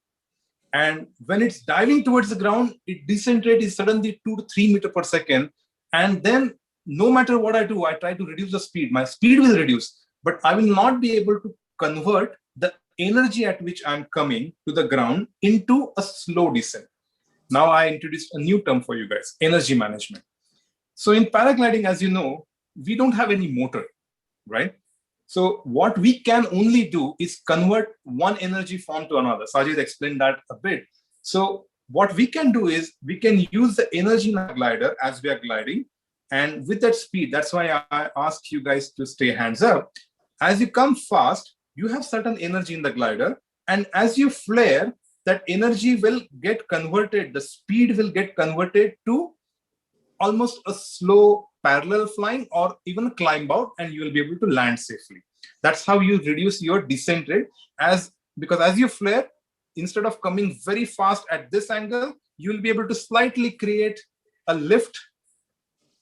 And when it's diving towards the ground, its descent rate is suddenly 2 to 3 meters per second. And then no matter what I do, I try to reduce the speed. My speed will reduce, but I will not be able to convert the energy at which I'm coming to the ground into a slow descent. Now I introduced a new term for you guys, energy management. So in paragliding, as you know, we don't have any motor, right? So what we can only do is convert one energy form to another. Sajid explained that a bit. So what we can do is we can use the energy in our glider as we are gliding. And with that speed, that's why I asked you guys to stay hands up. As you come fast, you have certain energy in the glider. And as you flare, that energy will get converted, the speed will get converted to almost a slow parallel flying or even climb out, and you will be able to land safely. That's how you reduce your descent rate, because as you flare, instead of coming very fast at this angle, you will be able to slightly create a lift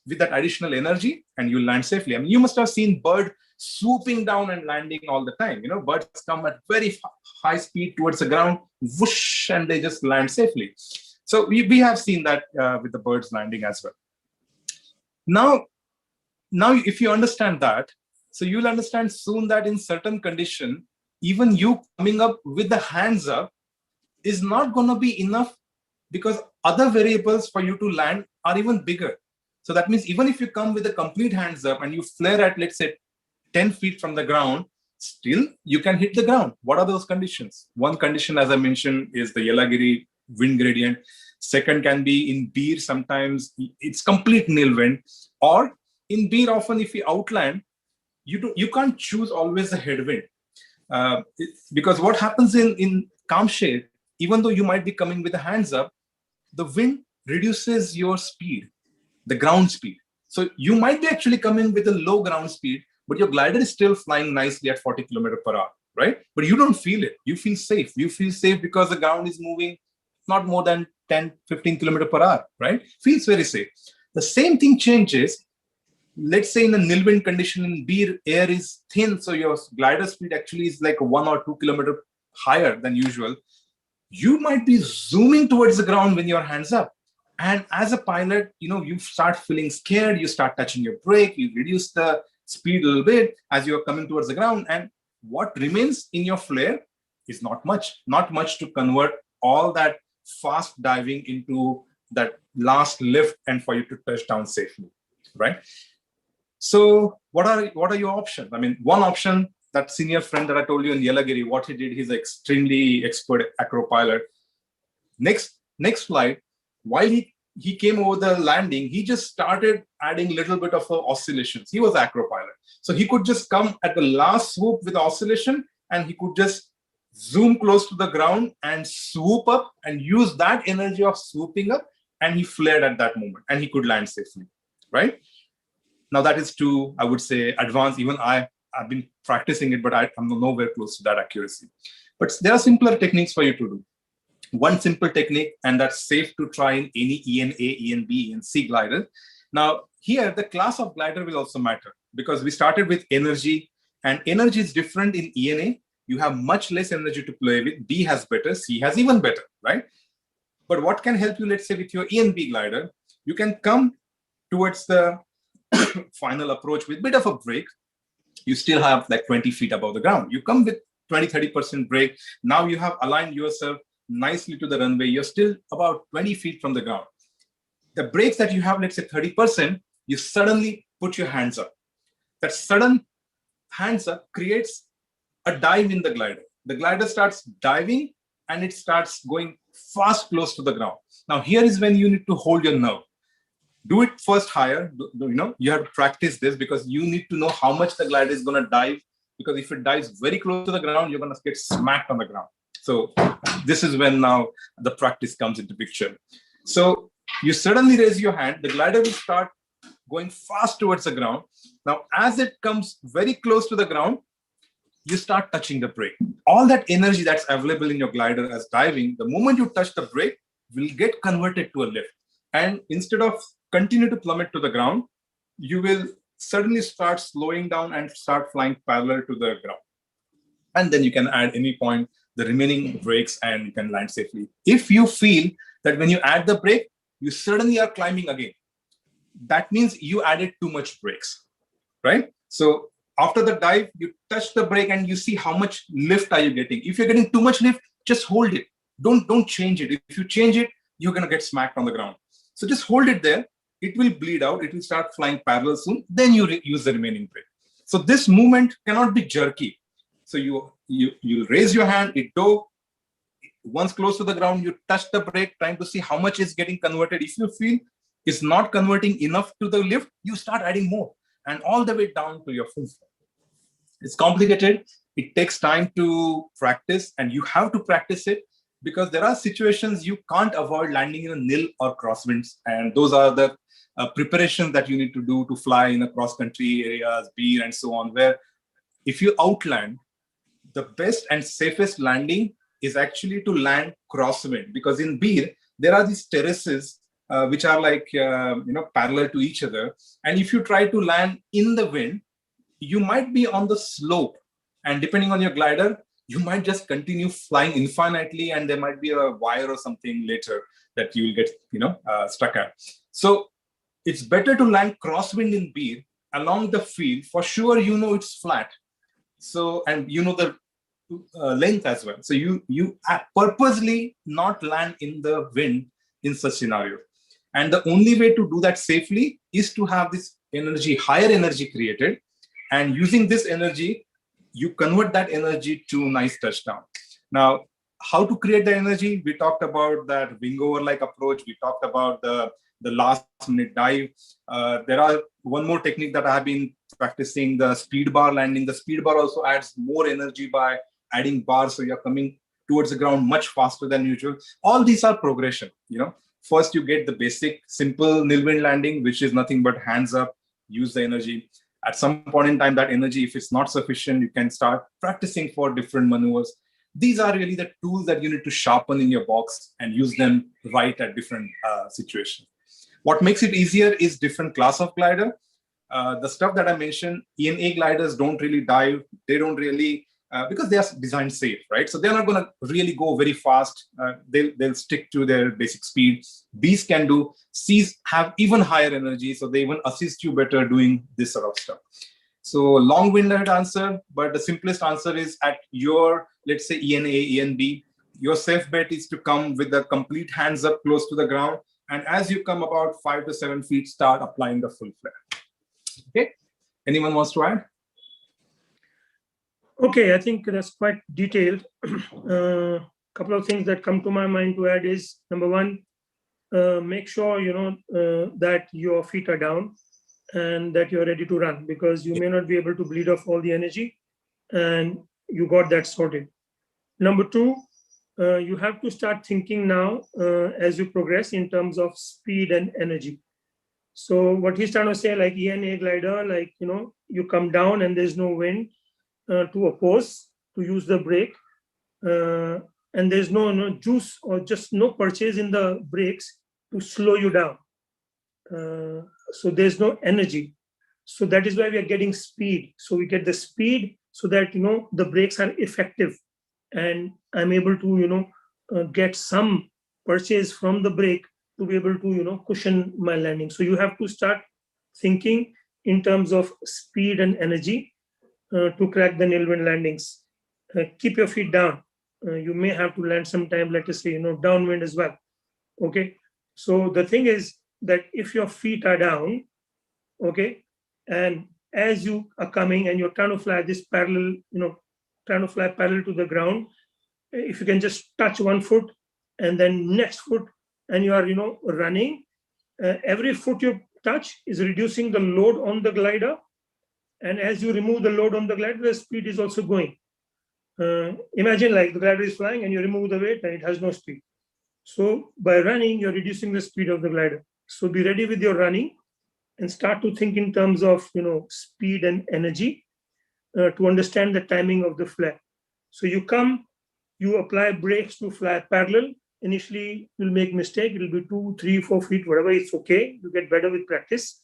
with that additional energy, and you land safely. I mean, you must have seen bird swooping down and landing all the time. You know, birds come at very high speed towards the ground, whoosh, and they just land safely. So we have seen that with the birds landing as well. Now, if you understand that, so you'll understand soon that in certain condition, even you coming up with the hands up is not going to be enough, because other variables for you to land are even bigger. So that means even if you come with a complete hands up and you flare at, let's say, 10 feet from the ground, still you can hit the ground. What are those conditions? One condition, as I mentioned, is the Yelagiri wind gradient. Second can be in Beer, sometimes it's complete nil wind. Or in Beer, often if you outland, you can't choose always the headwind. Because what happens in calm shade, even though you might be coming with the hands up, the wind reduces your speed, the ground speed. So you might be actually coming with a low ground speed, but your glider is still flying nicely at 40 km/h, right? But you don't feel it. You feel safe. You feel safe because the ground is moving not more than 10, 15 km/h, right? Feels very safe. The same thing changes. Let's say in a nil wind condition in Beer, air is thin, so your glider speed actually is like 1 or 2 km higher than usual. You might be zooming towards the ground when your hands up. And as a pilot, you start feeling scared, you start touching your brake, you reduce the speed a little bit as you're coming towards the ground. And what remains in your flare is not much to convert all that fast diving into that last lift and for you to touch down safely, right? So what are your options? I mean, one option, that senior friend that I told you in Yelagiri, what he did, he's an extremely expert acro pilot. Next flight, while he came over the landing, he just started adding a little bit of oscillations. He was acro pilot. So he could just come at the last swoop with oscillation, and he could just zoom close to the ground and swoop up and use that energy of swooping up, and he flared at that moment and he could land safely, right? Now that is too, I would say, advanced. Even I've been practicing it, but I'm nowhere close to that accuracy. But there are simpler techniques for you to do. One simple technique, and that's safe to try in any ENA, ENB, and C glider. Now here, the class of glider will also matter, because we started with energy, and energy is different in ENA. You have much less energy to play with. B has better, C has even better, right? But what can help you, let's say with your ENB glider, you can come towards the final approach with a bit of a break. You still have like 20 feet above the ground. You come with 20-30% break. Now you have aligned yourself nicely to the runway. You're still about 20 feet from the ground. The breaks that you have, let's say 30%, you suddenly put your hands up. That sudden hands up creates a dive in the glider. The glider starts diving and it starts going fast close to the ground. Now here is when you need to hold your nerve. Do it first higher. You have to practice this, because you need to know how much the glider is going to dive, because if it dives very close to the ground, you're going to get smacked on the ground. So this is when now the practice comes into picture. So you suddenly raise your hand, the glider will start going fast towards the ground. Now, as it comes very close to the ground, you start touching the brake. All that energy that's available in your glider as diving, the moment you touch the brake, will get converted to a lift. And instead of continue to plummet to the ground, you will suddenly start slowing down and start flying parallel to the ground. And then you can add any point the remaining brakes and you can land safely. If you feel that when you add the brake, you suddenly are climbing again, that means you added too much brakes, right? So after the dive, you touch the brake and you see how much lift are you getting. If you're getting too much lift, just hold it. Don't change it. If you change it, you're going to get smacked on the ground. So just hold it there. It will bleed out. It will start flying parallel soon. Then you use the remaining brake. So this movement cannot be jerky. So you raise your hand, it go. Once close to the ground, you touch the brake, trying to see how much is getting converted. If you feel it's not converting enough to the lift, you start adding more and all the way down to your full flight. It's complicated. It takes time to practice, and you have to practice it because there are situations you can't avoid landing in a nil or crosswinds. And those are the preparations that you need to do to fly in a cross-country areas, beer and so on, where if you outland, the best and safest landing is actually to land crosswind, because in beer, there are these terraces which are like, parallel to each other. And if you try to land in the wind, you might be on the slope, and depending on your glider, you might just continue flying infinitely, and there might be a wire or something later that you will get, stuck at. So it's better to land crosswind in beer along the field. For sure, it's flat. So, and the length as well. So you purposely not land in the wind in such scenario. And the only way to do that safely is to have this energy, higher energy created. And using this energy, you convert that energy to nice touchdown. Now, how to create the energy? We talked about that wing over-like approach. We talked about the last minute dive. There are one more technique that I have been practicing, the speed bar landing. The speed bar also adds more energy by adding bars. So you're coming towards the ground much faster than usual. All these are progression. First you get the basic simple nil wind landing, which is nothing but hands up, use the energy. At some point in time, that energy, if it's not sufficient, you can start practicing for different maneuvers. These are really the tools that you need to sharpen in your box and use them right at different situations. What makes it easier is different class of glider. The stuff that I mentioned, ENA gliders don't really dive. They don't really, because they are designed safe, right? So they're not going to really go very fast. They'll stick to their basic speed. Bs can do. Cs have even higher energy, so they even assist you better doing this sort of stuff. So long-winded answer, but the simplest answer is at your, let's say ENA, ENB, your safe bet is to come with the complete hands up close to the ground. And as you come about 5 to 7 feet, start applying the full flare. Okay. Anyone wants to add? Okay, I think that's quite detailed. Couple of things that come to my mind to add is, number one, make sure that your feet are down and that you're ready to run, because you may not be able to bleed off all the energy, and you got that sorted. Number two, you have to start thinking now as you progress in terms of speed and energy. So what he's trying to say, like ENA glider, you come down and there's no wind to oppose, to use the brake, and there's no juice or just no purchase in the brakes to slow you down. So there's no energy. So that is why we are getting speed. So we get the speed so that, the brakes are effective, and I'm able to, get some purchase from the brake to be able to, cushion my landing. So you have to start thinking in terms of speed and energy to crack the nil wind landings. Keep your feet down. You may have to land sometime, let us say, downwind as well. Okay. So the thing is that if your feet are down, okay, and as you are coming and you're trying to fly this parallel, trying to fly parallel to the ground, if you can just touch one foot and then next foot, and you are, running, every foot you touch is reducing the load on the glider. And as you remove the load on the glider, the speed is also going. Imagine like the glider is flying and you remove the weight and it has no speed. So by running, you're reducing the speed of the glider. So be ready with your running and start to think in terms of, speed and energy to understand the timing of the flare. So you come, you apply brakes to fly parallel. Initially, you'll make mistake. It'll be 2, 3, 4 feet, whatever. It's okay. You get better with practice.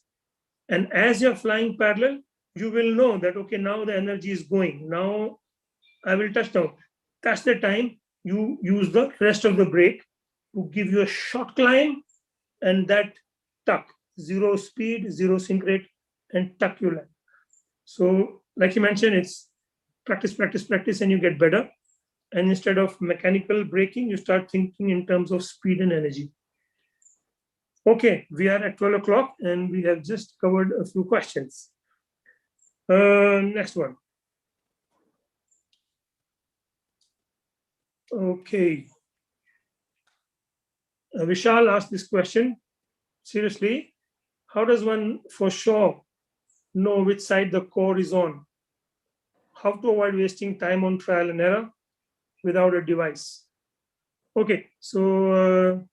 And as you're flying parallel, you will know that, okay, now the energy is going. Now I will touch down. That's the time you use the rest of the brake to give you a short climb and that tuck, 0 speed, 0 sink rate, and tuck you land. So like you mentioned, it's practice, practice, practice, and you get better. And instead of mechanical braking, you start thinking in terms of speed and energy. Okay, we are at 12 o'clock and we have just covered a few questions. Next one. Okay. Vishal asked this question. Seriously, how does one for sure know which side the core is on? How to avoid wasting time on trial and error without a device? Okay, so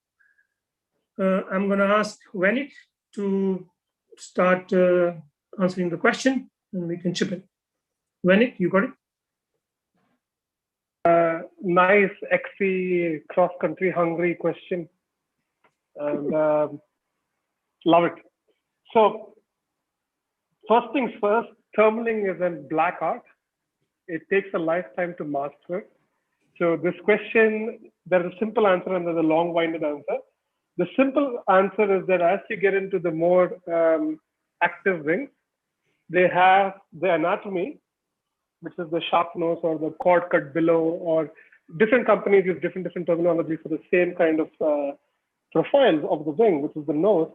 I'm going to ask Vanik to start answering the question and we can chip in. Vanik, you got it? Nice, XC cross-country hungry question. And love it. So first things first, thermaling is a black art. It takes a lifetime to master it. So this question, there's a simple answer and there's a long-winded answer. The simple answer is that as you get into the more active wings, they have the anatomy, which is the sharp nose or the cord cut below, or different companies use different terminology for the same kind of profile of the wing, which is the nose.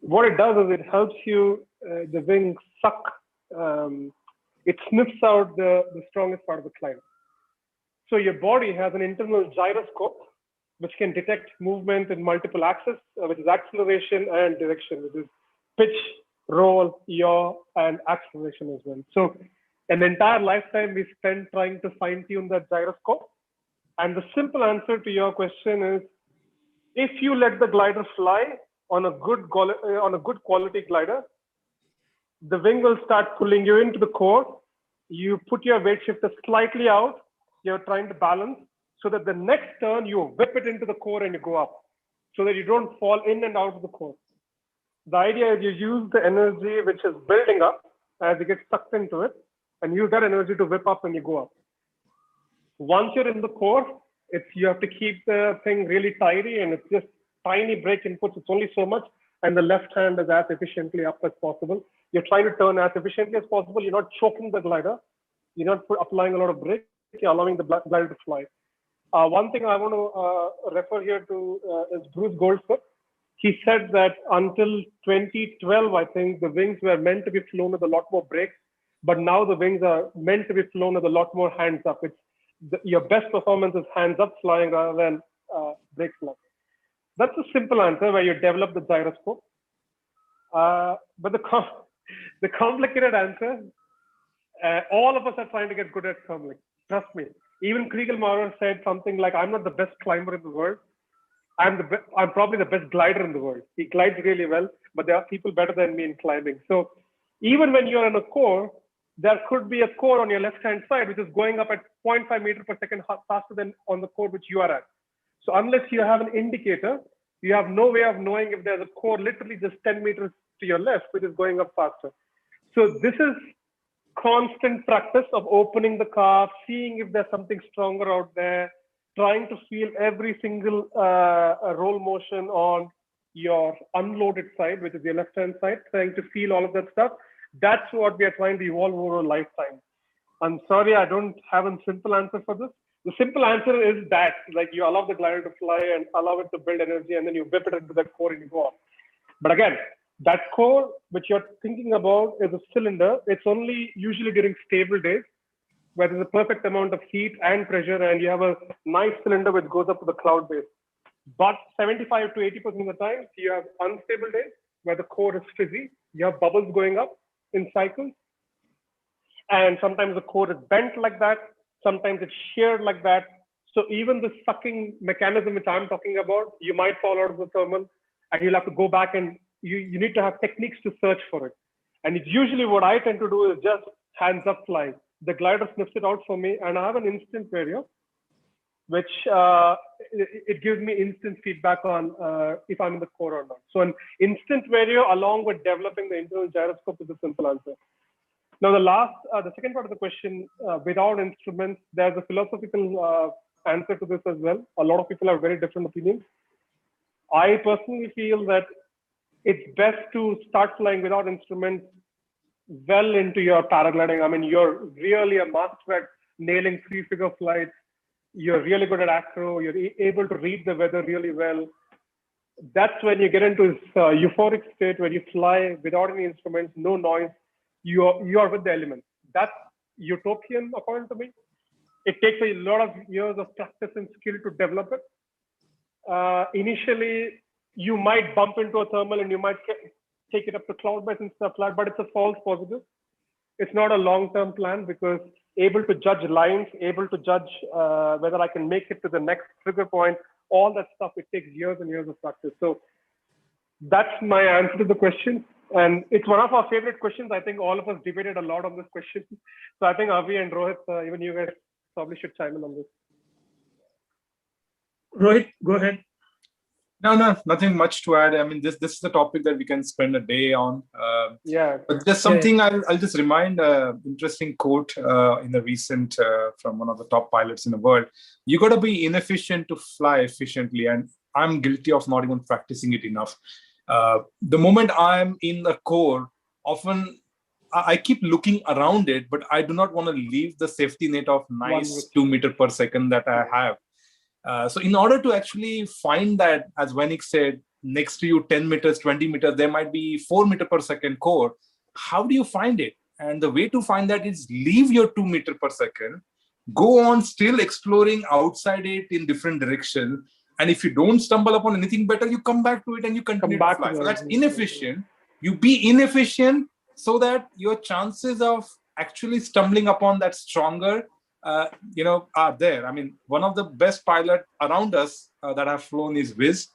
What it does is it helps you, the wing suck, it sniffs out the strongest part of the climb. So your body has an internal gyroscope, which can detect movement in multiple axes, which is acceleration and direction, which is pitch, roll, yaw, and acceleration as well. So an entire lifetime we spend trying to fine tune that gyroscope. And the simple answer to your question is, if you let the glider fly on a good quality glider, the wing will start pulling you into the core. You put your weight shifter slightly out. You're trying to balance so that the next turn you whip it into the core and you go up, so that you don't fall in and out of the core. The idea is you use the energy which is building up as you get sucked into it, and use that energy to whip up when you go up. Once you're in the core, you have to keep the thing really tidy, and it's just tiny brake inputs. It's only so much, and the left hand is as efficiently up as possible. You're trying to turn as efficiently as possible. You're not choking the glider. You're not applying a lot of brake. You're allowing the glider to fly. One thing I want to refer here to is Bruce Goldsmith. He said that until 2012, I think the wings were meant to be flown with a lot more brakes, but now the wings are meant to be flown with a lot more hands up. Your best performance is hands up flying rather than brakes flying. That's a simple answer where you develop the gyroscope. But the complicated answer, all of us are trying to get good at thermaling. Trust me. Even Kriegel Maurer said something like, I'm not the best climber in the world. I'm probably the best glider in the world. He glides really well, but there are people better than me in climbing. So even when you're in a core, there could be a core on your left-hand side, which is going up at 0.5 meters per second faster than on the core which you are at. So unless you have an indicator, you have no way of knowing if there's a core literally just 10 meters to your left, which is going up faster. So this is constant practice of opening the car, seeing if there's something stronger out there, trying to feel every single roll motion on your unloaded side, which is your left-hand side, trying to feel all of that stuff. That's what we are trying to evolve over a lifetime. I'm sorry, I don't have a simple answer for this. The simple answer is that, like, you allow the glider to fly and allow it to build energy, and then you whip it into that core and you go off. But again, that core which you're thinking about is a cylinder. It's only usually during stable days where there's a perfect amount of heat and pressure, and you have a nice cylinder which goes up to the cloud base. But 75 to 80% of the time, you have unstable days where the core is fizzy. You have bubbles going up in cycles. And sometimes the core is bent like that. Sometimes it's sheared like that. So even the sucking mechanism which I'm talking about, you might fall out of the thermal, and you'll have to go back and you need to have techniques to search for it. And it's usually what I tend to do is just hands up fly. The glider sniffs it out for me, and I have an instant vario, which it gives me instant feedback on if I'm in the core or not. So an instant vario along with developing the internal gyroscope is a simple answer. Now the second part of the question, without instruments, there's a philosophical answer to this as well. A lot of people have very different opinions. I personally feel that it's best to start flying without instruments well into your paragliding. I mean, you're really a master at nailing three-figure flights. You're really good at acro. You're able to read the weather really well. that's when you get into this euphoric state where you fly without any instruments, no noise. You are with the elements. That's utopian, according to me. It takes a lot of years of practice and skill to develop it. Initially, you might bump into a thermal and you might take it up to cloud-based and stuff like that, but it's a false positive. It's not a long-term plan, because able to judge lines, able to judge whether I can make it to the next trigger point, all that stuff, it takes years and years of practice. So that's my answer to the question. And it's one of our favorite questions. I think all of us debated a lot on this question. So I think Avi and Rohit, even you guys probably should chime in on this. Rohit, go ahead. No, nothing much to add. I mean, this is the topic that we can spend a day on. Yeah. But just something I'll just remind, interesting quote in the recent from one of the top pilots in the world. You got to be inefficient to fly efficiently. And I'm guilty of not even practicing it enough. The moment I'm in the core, often I keep looking around it, but I do not want to leave the safety net of nice 2 meters per second that I have. So in order to actually find that, as Vanik said, next to you 10 meters, 20 meters, there might be 4 meters per second core. How do you find it? And the way to find that is leave your 2 meters per second, go on still exploring outside it in different directions. And if you don't stumble upon anything better, you come back to it and you continue to fly. So that's inefficient. You be inefficient so that your chances of actually stumbling upon that stronger are there. I mean, one of the best pilots around us that have flown is Viz.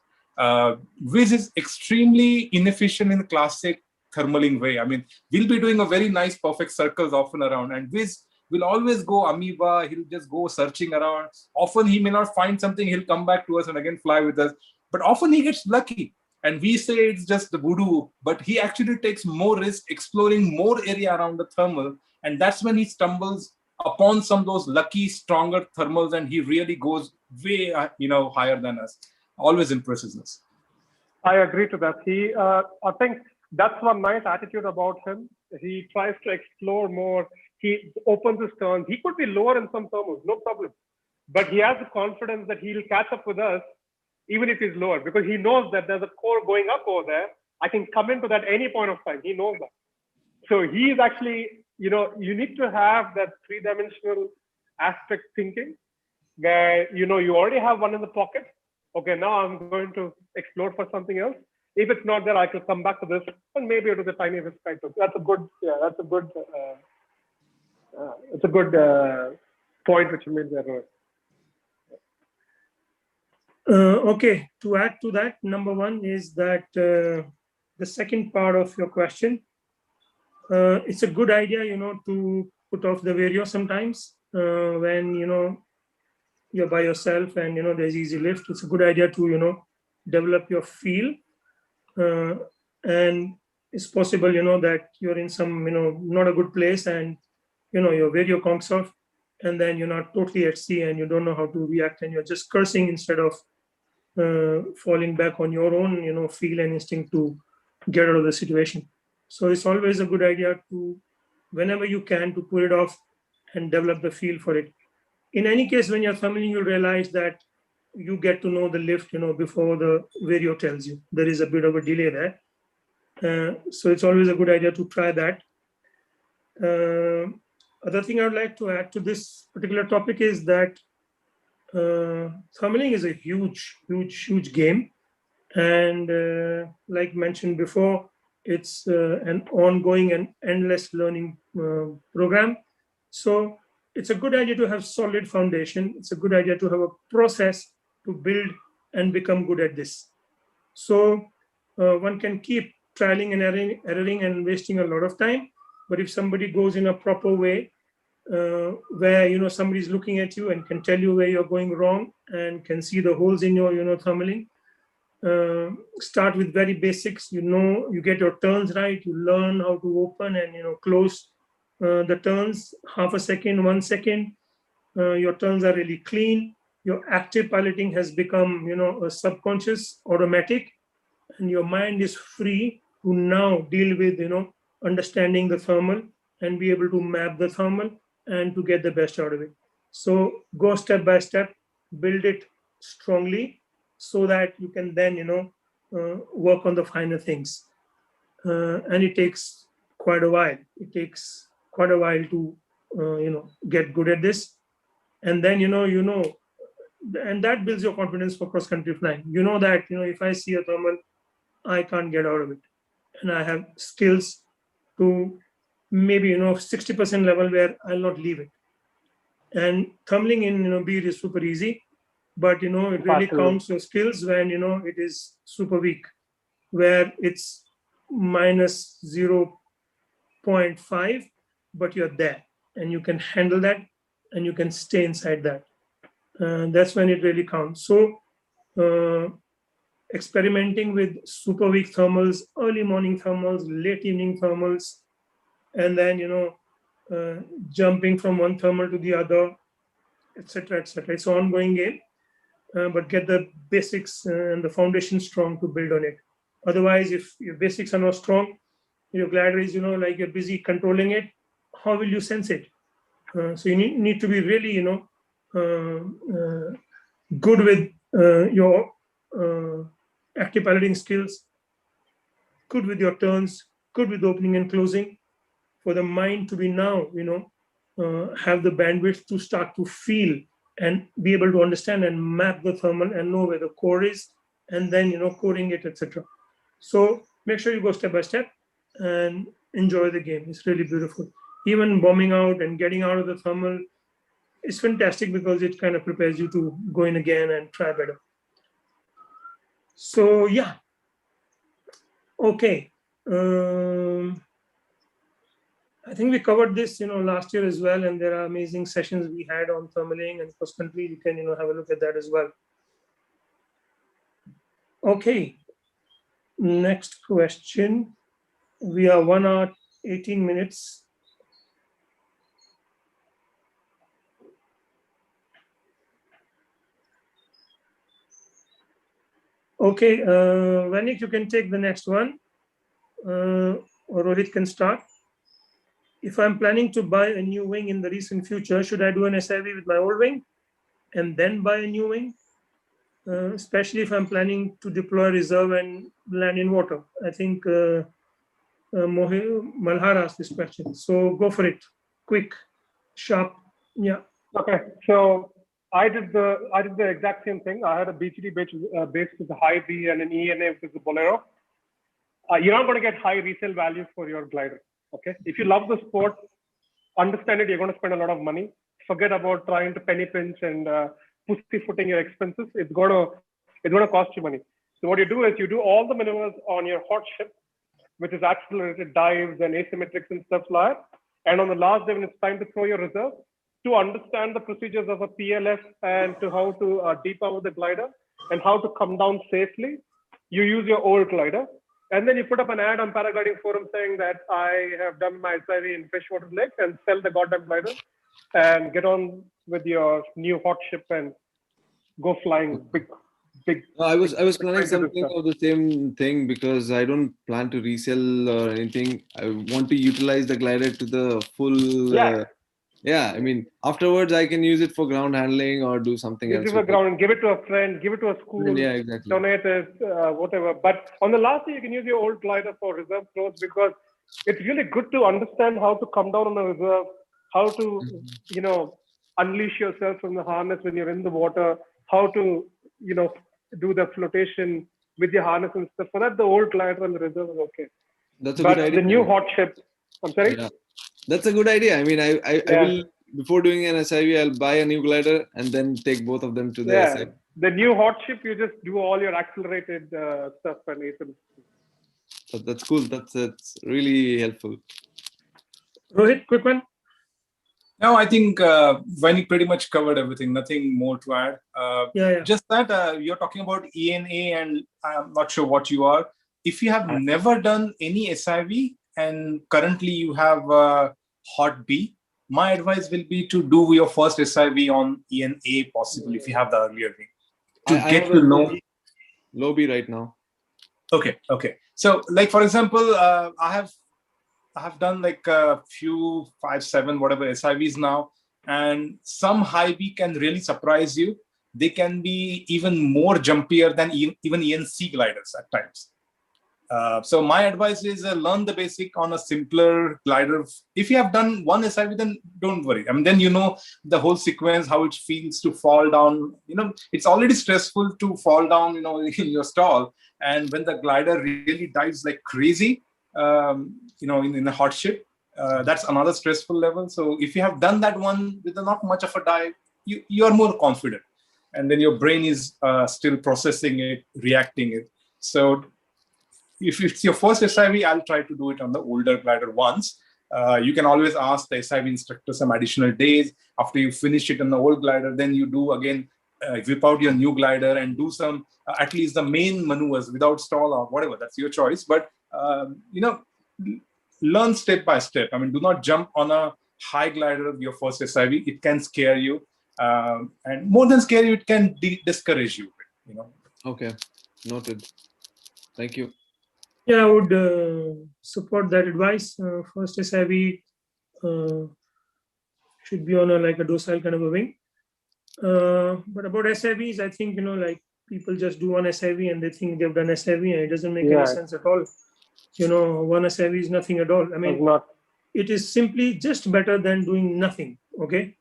Viz is extremely inefficient in the classic thermaling way. I mean, we'll be doing a very nice, perfect circles often around, and Viz will always go amoeba. He'll just go searching around. Often he may not find something. He'll come back to us and again fly with us. But often he gets lucky. And we say it's just the voodoo, but he actually takes more risk exploring more area around the thermal. And that's when he stumbles upon some of those lucky, stronger thermals, and he really goes way, higher than us. Always impresses us. I agree to that. I think that's one nice attitude about him. He tries to explore more. He opens his turns. He could be lower in some thermals, no problem. But he has the confidence that he'll catch up with us, even if he's lower, because he knows that there's a core going up over there. I can come into that any point of time. He knows that. So he is actually, you need to have that three-dimensional aspect thinking where, you already have one in the pocket. Okay, now I'm going to explore for something else. If it's not there, I can come back to this, and maybe it is a tiny risk factor. That's a good point which you made there. Okay, to add to that, number one is that the second part of your question, it's a good idea, to put off the Vario sometimes when, you're by yourself and, there's easy lift. It's a good idea to, develop your feel. And it's possible, that you're in some, not a good place and, your Vario conks off, and then you're not totally at sea and you don't know how to react and you're just cursing instead of falling back on your own, feel and instinct to get out of the situation. So it's always a good idea to, whenever you can, to put it off and develop the feel for it. In any case, when you're thermaling, you realize that you get to know the lift, before the Vario tells you. There is a bit of a delay there. So it's always a good idea to try that. Other thing I would like to add to this particular topic is that thermaling is a huge game. And like mentioned before, it's an ongoing and endless learning program. So it's a good idea to have solid foundation. It's a good idea to have a process to build and become good at this. So one can keep trialing and erroring and wasting a lot of time. But if somebody goes in a proper way, where somebody's looking at you and can tell you where you're going wrong and can see the holes in your thermaling, start with very basics. You get your turns right. You learn how to open and close the turns half a second, 1 second. Your turns are really clean. Your active piloting has become a subconscious automatic, and your mind is free to now deal with understanding the thermal and be able to map the thermal and to get the best out of it. So go step by step, build it strongly so that you can then work on the finer things. And it takes quite a while. It takes quite a while to, get good at this. And then, and that builds your confidence for cross-country flying. You know that, if I see a thermal, I can't get out of it. And I have skills to maybe, 60% level where I'll not leave it. And thermaling in, bead is super easy, but, it really counts your skills when, it is super weak, where it's minus 0.5, but you're there and you can handle that and you can stay inside that. That's when it really counts. So experimenting with super weak thermals, early morning thermals, late evening thermals, and then, jumping from one thermal to the other, etc., etc. It's an ongoing game, but get the basics and the foundation strong to build on it. Otherwise, if your basics are not strong, your glider is, like you're busy controlling it, how will you sense it? So you need to be really, good with your active piloting skills, good with your turns, good with opening and closing, for the mind to be now, have the bandwidth to start to feel and be able to understand and map the thermal and know where the core is, and then, coding it, etc. So make sure you go step by step and enjoy the game. It's really beautiful. Even bombing out and getting out of the thermal is fantastic because it kind of prepares you to go in again and try better. So yeah. Okay. I think we covered this, last year as well, and there are amazing sessions we had on thermaling and cross country. You can, have a look at that as well. Okay. Next question. We are 1 hour, 18 minutes. Okay, Vanik, you can take the next one, or Rohit can start. If I'm planning to buy a new wing in the recent future, should I do an SIV with my old wing and then buy a new wing? Especially if I'm planning to deploy reserve and land in water. I think Malhar asked this question. So go for it. Quick, sharp. Yeah. Okay. So I did the exact same thing. I had a BGD base with a high B and an ENA with the Bolero. You're not going to get high resale value for your glider. Okay. If you love the sport, understand it, you're going to spend a lot of money. Forget about trying to penny pinch and pussyfooting your expenses. It's going to cost you money. So what you do is you do all the maneuvers on your hot ship, which is accelerated dives and asymmetrics and stuff like that. And on the last day, when it's time to throw your reserve, to understand the procedures of a PLF and to how to depower the glider and how to come down safely, you use your old glider. And then you put up an ad on Paragliding forum saying that I have done my SIV in freshwater lakes and sell the goddamn glider and get on with your new hot ship and go flying big. I was planning something of the same thing because I don't plan to resell or anything. I want to utilize the glider to the full. Yeah, I mean, afterwards I can use it for ground handling or do something else. Give it ground, give it to a friend, give it to a school, yeah, exactly. Donate it, whatever. But on the last day, you can use your old glider for reserve throws because it's really good to understand how to come down on the reserve, how to, unleash yourself from the harness when you're in the water, how to, do the flotation with your harness and stuff. For that, the old glider and the reserve is okay. That's a good idea. The new hot ship, I'm sorry? Yeah. That's a good idea. I mean, I will, before doing an SIV, I'll buy a new glider and then take both of them to the SIV. The new hot ship, you just do all your accelerated stuff and asymmetrics. So that's cool. That's really helpful. Rohit, quick one. No, I think Vanik pretty much covered everything. Nothing more to add. Just that you're talking about ENA, and I'm not sure what you are. If you have never done any SIV and currently you have hot B, my advice will be to do your first SIV on ENA, possibly if you have the earlier wing. I get to know low B right now. Okay. So, like for example, I have done like a few 5, 7, whatever SIVs now, and some high B can really surprise you. they can be even more jumpier than even ENC gliders at times. So my advice is learn the basic on a simpler glider. If you have done one SIV, then don't worry. I mean, then you know the whole sequence, how it feels to fall down. You know, it's already stressful to fall down, you know, in your stall. And when the glider really dives like crazy, you know, in a hot ship, that's another stressful level. So if you have done that one with not much of a dive, you are more confident. And then your brain is still processing it, reacting it. So if it's your first SIV, I'll try to do it on the older glider once. You can always ask the SIV instructor some additional days. After you finish it on the old glider, then you do again, whip out your new glider and do some, at least the main maneuvers without stall or whatever, that's your choice. But, you know, learn step by step. I mean, do not jump on a high glider of your first SIV. It can scare you. And more than scare you, it can discourage you, you know. Okay, noted. Thank you. Yeah, I would support that advice. First SIV should be on a docile kind of a wing. But about SIVs, I think, you know, like people just do one SIV and they think they've done SIV and it doesn't make any sense at all. You know, one SIV is nothing at all. I mean, it is simply just better than doing nothing. Okay.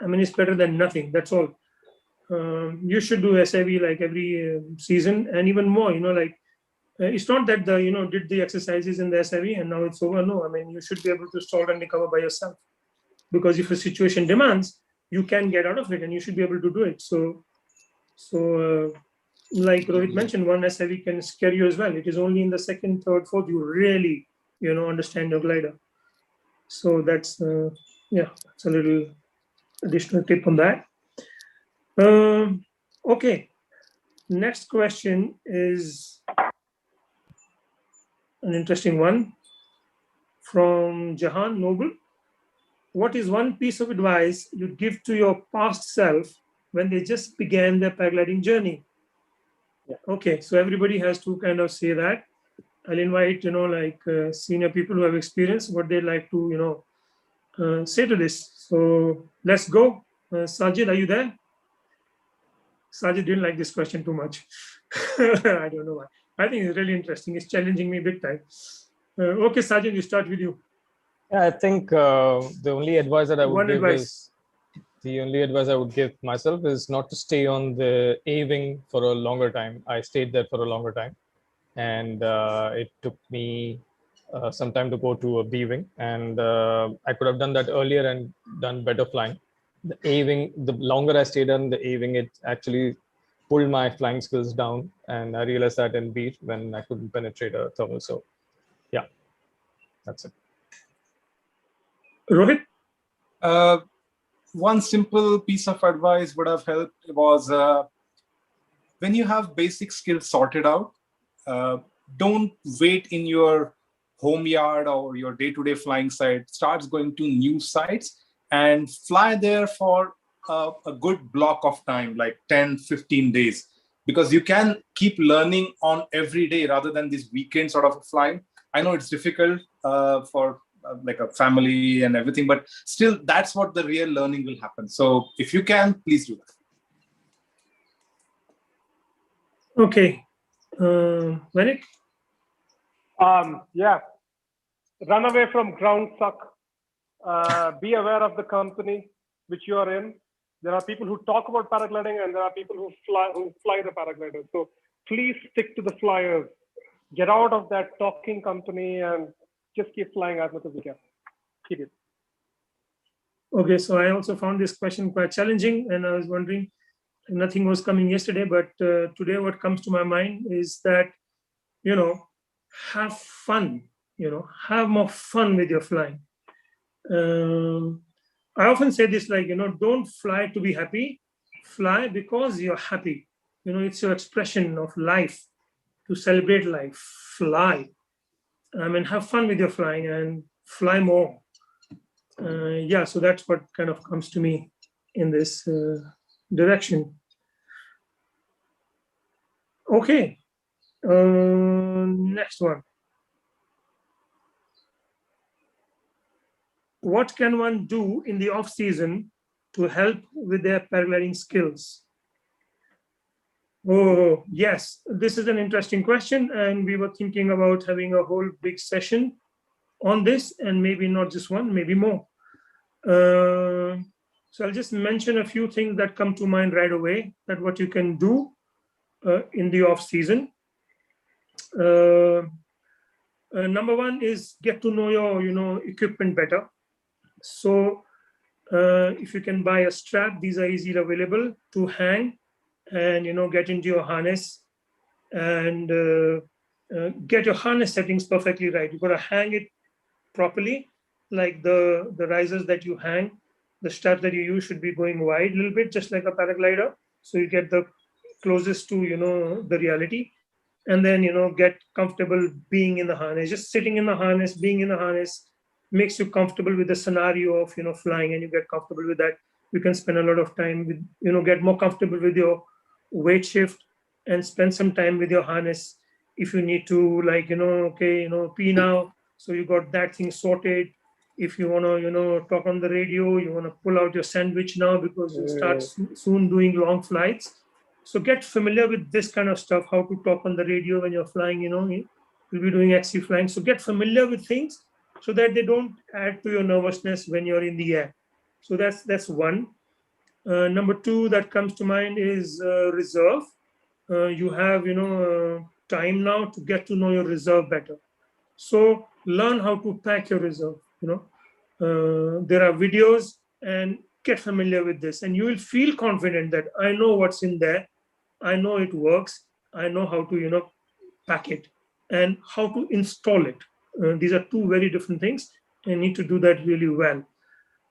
I mean, it's better than nothing. That's all. You should do SIV like every season and even more, you know, like it's not that the, you know, did the exercises in the SIV and now it's over. No, I mean, you should be able to stall and recover by yourself, because if a situation demands, you can get out of it and you should be able to do it. So like Rohit mentioned, one SIV can scare you as well. It is only in the second, third, fourth you really, you know, understand your glider. So that's yeah, it's a little additional tip on that. Okay, next question is an interesting one from Jahan Noble. What is one piece of advice you'd give to your past self when they just began their paragliding journey? Yeah. Okay, so everybody has to kind of say that. I'll invite, you know, like senior people who have experience, what they'd like to, you know, say to this. So let's go. Sajid, are you there? Sajid didn't like this question too much. I don't know why. I think it's really interesting. It's challenging me big time. Okay, Sajid, we start with you. Yeah, I think the only advice that I would give is, the only advice I would give myself is not to stay on the A wing for a longer time. I stayed there for a longer time, and it took me some time to go to a B wing, and I could have done that earlier and done better flying. The A wing, the longer I stayed on the A wing, it actually pulled my flying skills down, and I realized that in B when I couldn't penetrate a thermal. So yeah, that's it. Rohit? One simple piece of advice would have helped was when you have basic skills sorted out, don't wait in your home yard or your day-to-day flying site. Start going to new sites and fly there for a good block of time, like 10, 15 days, because you can keep learning on every day rather than this weekend sort of flying. I know it's difficult for like a family and everything, but still that's what the real learning will happen. So if you can, please do that. Okay. Vanik? Yeah. Run away from ground suck. Be aware of the company which you are in. There are people who talk about paragliding and there are people who fly the paraglider. So please stick to the flyers. Get out of that talking company and just keep flying as much as you can. Keep it. Okay, so I also found this question quite challenging, and I was wondering, nothing was coming yesterday, but today what comes to my mind is that, you know, have fun, you know, have more fun with your flying. I often say this, like, you know, don't fly to be happy, fly because you're happy. You know, it's your expression of life, to celebrate life, fly. I mean, have fun with your flying and fly more. Yeah, so that's what kind of comes to me in this direction. Okay, next one. What can one do in the off season to help with their paragliding skills? Oh, yes, this is an interesting question. And we were thinking about having a whole big session on this, and maybe not just one, maybe more. So I'll just mention a few things that come to mind right away, that what you can do in the off season. Number one is get to know your equipment better. So if you can buy a strap, these are easily available to hang and get into your harness, and get your harness settings perfectly right. You've got to hang it properly, like the risers that you hang, the straps that you use should be going wide a little bit, just like a paraglider, so you get the closest to the reality. And then get comfortable being in the harness. Just sitting in the harness, being in the harness makes you comfortable with the scenario of flying, and you get comfortable with that. You can spend a lot of time with get more comfortable with your weight shift, and spend some time with your harness. If you need to, like pee now, so you got that thing sorted. If you want to talk on the radio, you want to pull out your sandwich now because you start soon doing long flights. So get familiar with this kind of stuff, how to talk on the radio when you're flying, you'll be doing XC flying. So get familiar with things so that they don't add to your nervousness when you're in the air. So that's one. Number two that comes to mind is reserve. You have, time now to get to know your reserve better. So learn how to pack your reserve, there are videos, and get familiar with this, and you will feel confident that I know what's in there. I know it works. I know how to, pack it and how to install it. These are two very different things, and need to do that really well.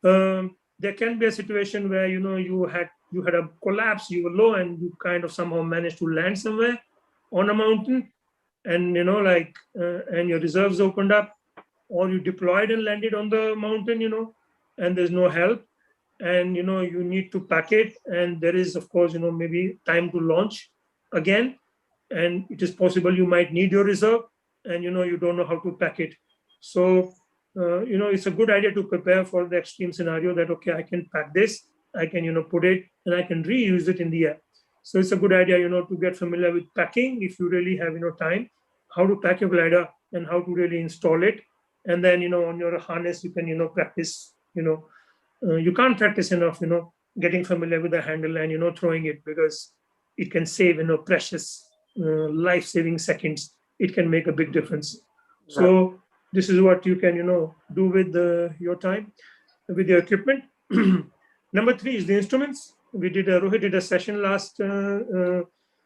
There can be a situation where, you had a collapse, you were low, and you kind of somehow managed to land somewhere on a mountain, and, and your reserves opened up, or you deployed and landed on the mountain, and there's no help, and you need to pack it, and there is, of course, maybe time to launch again, and it is possible you might need your reserve, and you don't know how to pack it. So it's a good idea to prepare for the extreme scenario that, okay, I can pack this, I can put it, and I can reuse it in the air. So it's a good idea to get familiar with packing if you really have time, how to pack your glider and how to really install it. And then on your harness you can practice. You can't practice enough getting familiar with the handle and throwing it, because it can save precious life-saving seconds. It can make a big difference. So this is what you can do with your time, with your equipment. Number three is the instruments. We did Rohit did a session last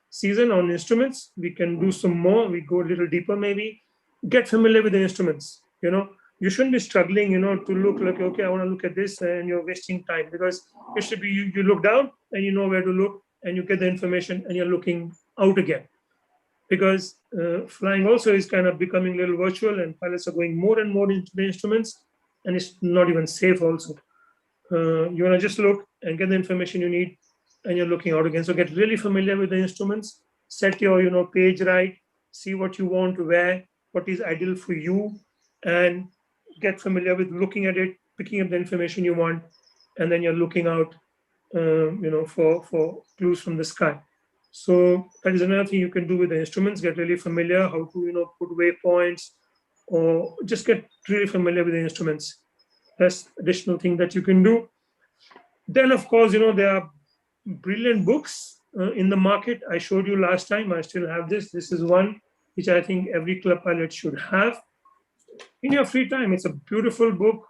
season on instruments. We can do some more. We go a little deeper maybe. Get familiar with the instruments. You shouldn't be struggling, to look like, okay, I want to look at this, and you're wasting time, because it should be you look down and you know where to look, and you get the information, and you're looking out again. Because flying also is kind of becoming a little virtual, and pilots are going more and more into the instruments, and it's not even safe also. You want to just look and get the information you need, and you're looking out again. So get really familiar with the instruments, set your page right, see what you want to wear, what is ideal for you, and get familiar with looking at it, picking up the information you want, and then you're looking out for clues from the sky. So that is another thing you can do with the instruments. Get really familiar how to put waypoints, or just get really familiar with the instruments. That's additional thing that you can do. Then, of course, there are brilliant books in the market. I showed you last time. I still have this. This is one which I think every club pilot should have in your free time. It's a beautiful book.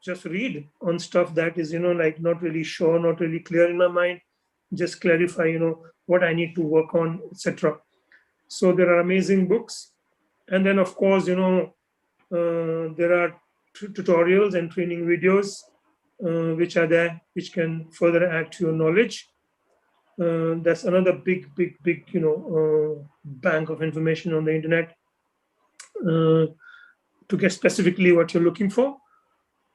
Just read on stuff that is not really sure, not really clear in my mind. Just clarify what I need to work on, etc. So there are amazing books. And then, of course, there are tutorials and training videos which are there, which can further add to your knowledge. That's another big bank of information on the internet to get specifically what you're looking for.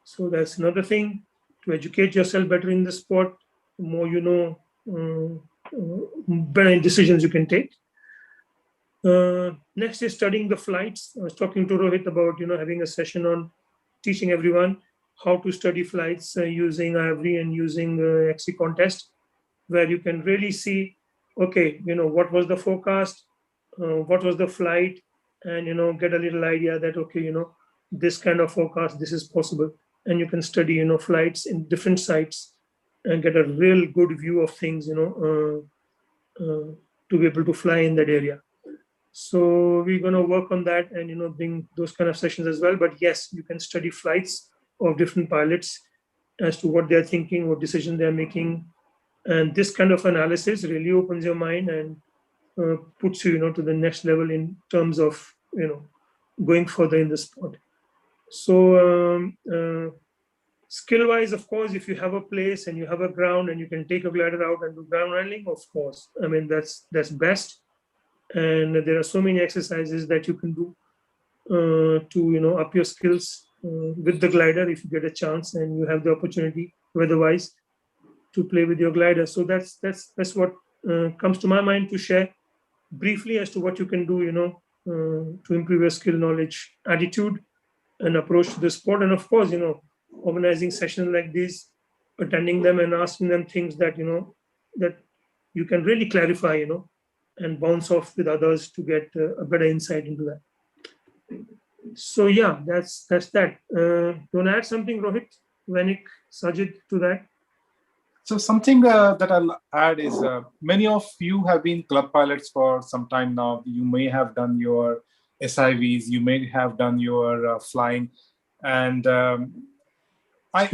So that's another thing, to educate yourself better in the sport. The more you know, better decisions you can take. Next is studying the flights. I was talking to Rohit about having a session on teaching everyone how to study flights using Ivory and using XC contest, where you can really see okay, what was the forecast, what was the flight, and get a little idea that, okay, this kind of forecast, this is possible. And you can study flights in different sites and get a real good view of things, to be able to fly in that area. So we're going to work on that and bring those kind of sessions as well. But yes, you can study flights of different pilots as to what they're thinking, what decision they're making. And this kind of analysis really opens your mind and puts you to the next level in terms of going further in the sport. So skill wise, of course, if you have a place and you have a ground and you can take a glider out and do ground handling, of course, I mean, that's best. And there are so many exercises that you can do to up your skills with the glider if you get a chance and you have the opportunity weather-wise to play with your glider. So that's what comes to my mind to share briefly as to what you can do to improve your skill, knowledge, attitude, and approach to the sport. And of course, organizing sessions like this, attending them and asking them things that that you can really clarify and bounce off with others to get a better insight into that. So yeah, that's that. Don't add something, Rohit, Vanik, Sajid, to that? So something that I'll add is many of you have been club pilots for some time now. You may have done your SIVs, you may have done your flying, and I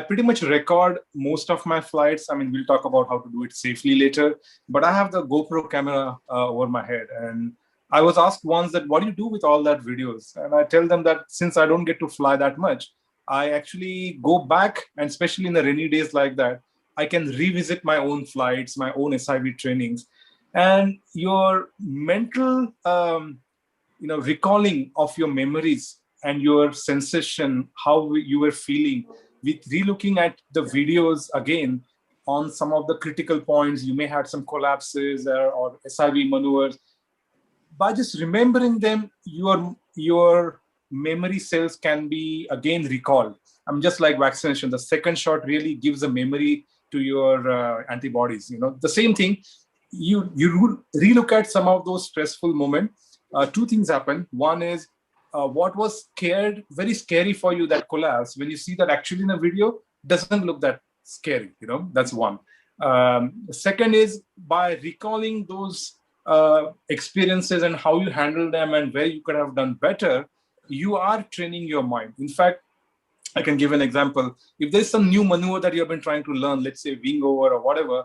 pretty much record most of my flights. I mean, we'll talk about how to do it safely later, but I have the GoPro camera over my head. And I was asked once that, what do you do with all that videos? And I tell them that since I don't get to fly that much, I actually go back, and especially in the rainy days like that, I can revisit my own flights, my own SIV trainings, and your mental, recalling of your memories and your sensation, how you were feeling, with relooking at the videos again on some of the critical points. You may have some collapses or SIV maneuvers. By just remembering them, your memory cells can be again recalled. I mean, just like vaccination, the second shot really gives a memory to your antibodies. The same thing. You relook at some of those stressful moments. Two things happen. One is what was very scary for you, that collapse, when you see that actually in a video, doesn't look that scary. That's one. Second is, by recalling those experiences and how you handle them and where you could have done better, you are training your mind. In fact, I can give an example. If there's some new maneuver that you've been trying to learn, let's say wing over or whatever,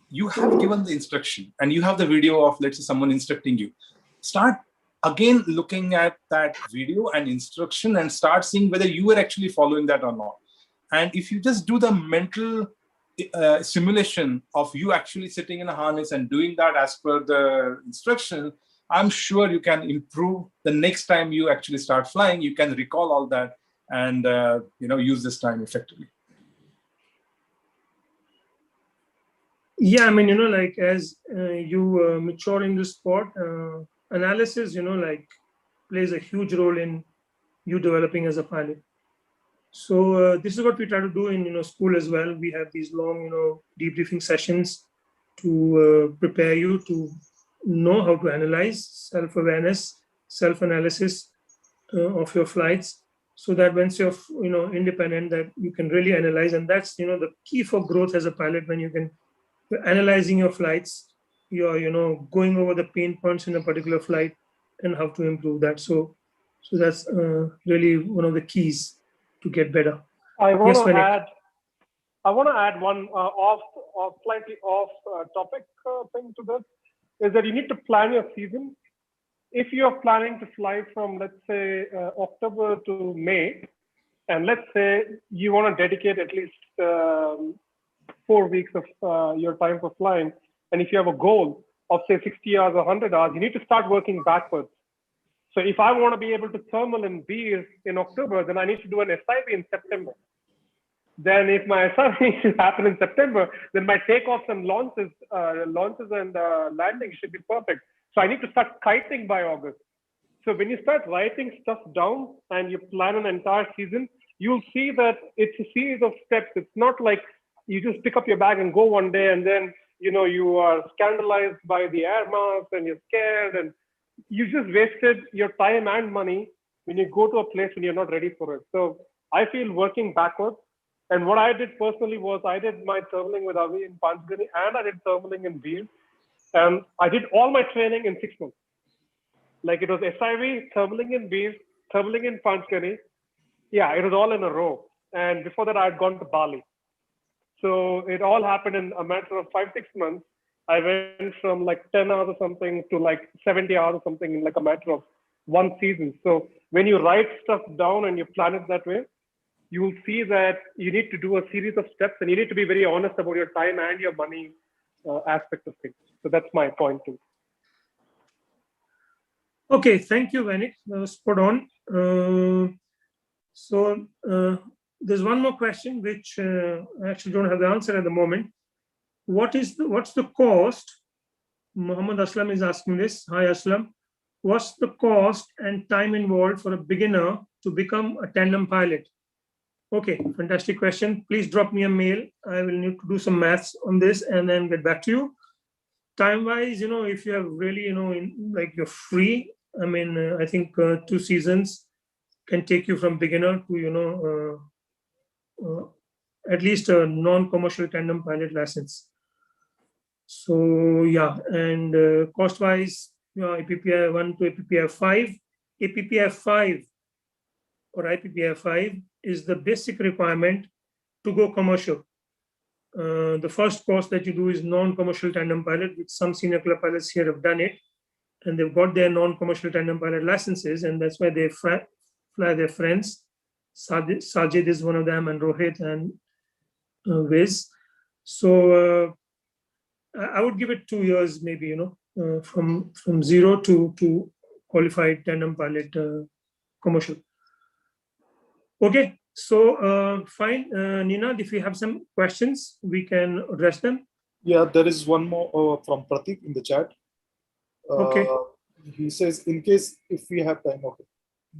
you have given the instruction and you have the video of, let's say, someone instructing you. Start again looking at that video and instruction and start seeing whether you were actually following that or not. And if you just do the mental simulation of you actually sitting in a harness and doing that as per the instruction, I'm sure you can improve. The next time you actually start flying, you can recall all that and use this time effectively. Yeah, I mean, like as you mature in the sport, analysis, plays a huge role in you developing as a pilot. So this is what we try to do in school as well. We have these long debriefing sessions to prepare you to know how to analyze, self-awareness, self-analysis of your flights, so that once you're independent, that you can really analyze. And that's the key for growth as a pilot. When you're analyzing your flights, you're going over the pain points in a particular flight and how to improve that. So that's really one of the keys to get better. I want to add one slightly off topic thing to this, is that you need to plan your season. If you're planning to fly from, let's say, October to May, and let's say you want to dedicate at least 4 weeks of your time for flying, and if you have a goal of, say, 60 hours or 100 hours, you need to start working backwards. So if I want to be able to thermal and beer in October, then I need to do an SIV in September. Then if my SIV should happen in September, then my takeoffs and launches and landings should be perfect. So I need to start kiting by August. So when you start writing stuff down and you plan an entire season, you'll see that it's a series of steps. It's not like you just pick up your bag and go one day, and then you are scandalized by the air mass and you're scared, and you just wasted your time and money when you go to a place when you're not ready for it. So I feel working backwards. And what I did personally was I did my thermaling with Avi in Panchgani, and I did thermaling in Beer. And I did all my training in 6 months. Like it was SIV, thermaling in Beer, thermaling in Panchgani. Yeah, it was all in a row. And before that, I had gone to Bali. So it all happened in a matter of 5-6 months. I went from like 10 hours or something to like 70 hours or something in like a matter of one season. So when you write stuff down and you plan it that way, you will see that you need to do a series of steps, and you need to be very honest about your time and your money aspect of things. So that's my point too. Okay, thank you, Vanik. That was spot on. There's one more question which I actually don't have the answer at the moment. What's the cost? Muhammad Aslam is asking this. Hi, Aslam. What's the cost and time involved for a beginner to become a tandem pilot? Okay, fantastic question. Please drop me a mail. I will need to do some maths on this and then get back to you. Time-wise, if you have really, like you're free, I mean, I think 2 seasons can take you from beginner to, at least a non-commercial tandem pilot license. So yeah, and cost-wise, APPI 1 to APPI 5. APPI 5 or IPPI 5 is the basic requirement to go commercial. The first course that you do is non-commercial tandem pilot, which some senior club pilots here have done it, and they've got their non-commercial tandem pilot licenses, and that's why they fly their friends. Sajid is one of them, and Rohit and Viz. So I would give it 2 years, maybe, from zero to qualified tandem pilot commercial. Okay, so fine. Nina, if you have some questions, we can address them. Yeah, there is one more from Pratik in the chat. Okay. He says, in case if we have time, okay.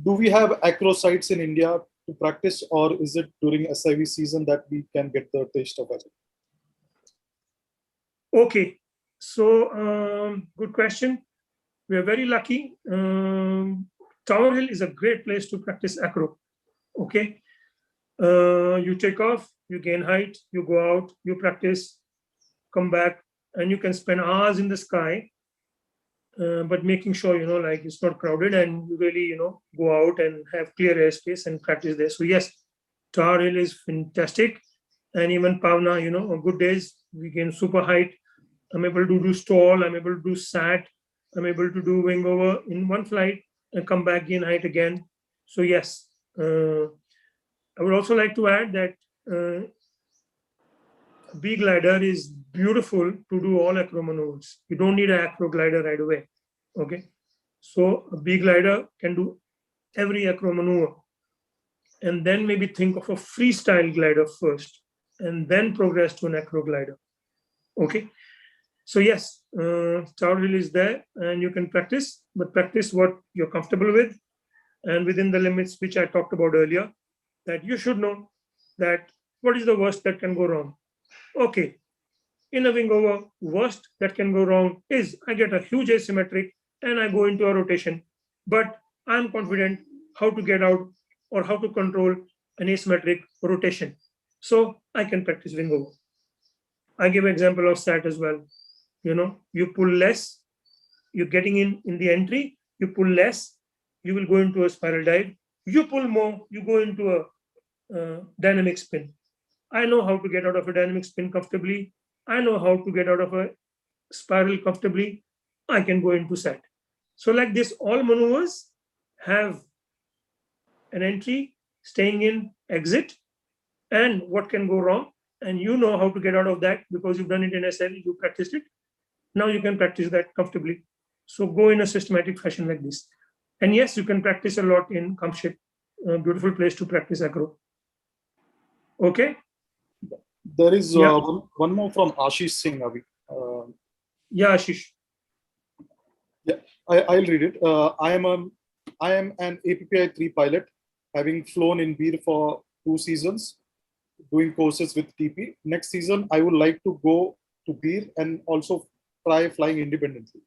Do we have acro sites in India to practice, or is it during SIV season that we can get the taste of it? Okay, so good question. We are very lucky. Tower Hill is a great place to practice acro. Okay, you take off, you gain height, you go out, you practice, come back, and you can spend hours in the sky, but making sure, like it's not crowded, and you really, go out and have clear airspace and practice there. So yes, Tower Hill is fantastic. And even Pavna, on good days, we gain super height. I'm able to do stall, I'm able to do sat, I'm able to do wing over in one flight and come back, gain height again. So yes, I would also like to add that B glider is beautiful to do all acro maneuvers. You don't need an acro glider right away. Okay, so a B glider can do every acro maneuver, and then maybe think of a freestyle glider first, and then progress to an acro glider. Okay, so yes, Tower Hill is there, and you can practice, but practice what you're comfortable with, and within the limits which I talked about earlier, that you should know that what is the worst that can go wrong. Okay, in a wing over, worst that can go wrong is I get a huge asymmetric and I go into a rotation, but I'm confident how to get out or how to control an asymmetric rotation. So I can practice wing over. I give an example of SAT as well. You pull less, you're getting in the entry, you pull less, you will go into a spiral dive. You pull more, you go into a dynamic spin. I know how to get out of a dynamic spin comfortably. I know how to get out of a spiral comfortably. I can go into SAT. So like this, all maneuvers have an entry, staying in, exit, and what can go wrong. And you know how to get out of that because you've done it in SL, you practiced it. Now you can practice that comfortably. So go in a systematic fashion like this. And yes, you can practice a lot in Kamshit, a beautiful place to practice acro. Okay. There is one more from Ashish Singh, Avi. Yeah, Ashish. Yeah, I'll read it. I am an APPI 3 pilot, having flown in Beer for 2 seasons. doing courses with TP. Next season, I would like to go to Beer and also try flying independently.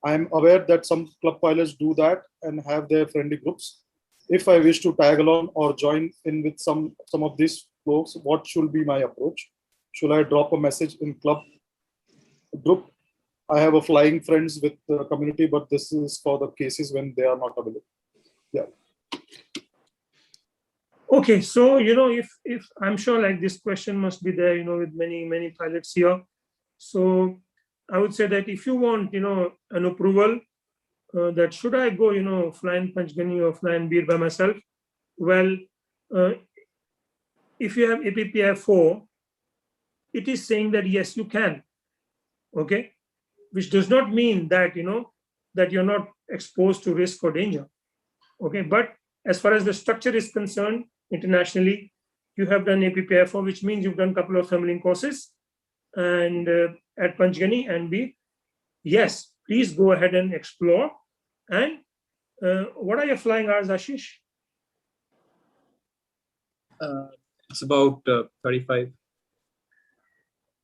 I am aware that some club pilots do that and have their friendly groups. If I wish to tag along or join in with some of these folks, what should be my approach? Should I drop a message in club group? I have a flying friends with the community, but this is for the cases when they are not available. Yeah. Okay, so if I'm sure like this question must be there, with many pilots here. So I would say that if you want, an approval that should I go, fly in Panchgani or fly in Beer by myself? Well, if you have APPI 4, it is saying that yes, you can. Okay, which does not mean that that you're not exposed to risk or danger. Okay, but as far as the structure is concerned, internationally, you have done APPI 4, which means you've done a couple of thermaling courses, and at Panchgani and B, yes, please go ahead and explore. And what are your flying hours, Ashish? It's about 35.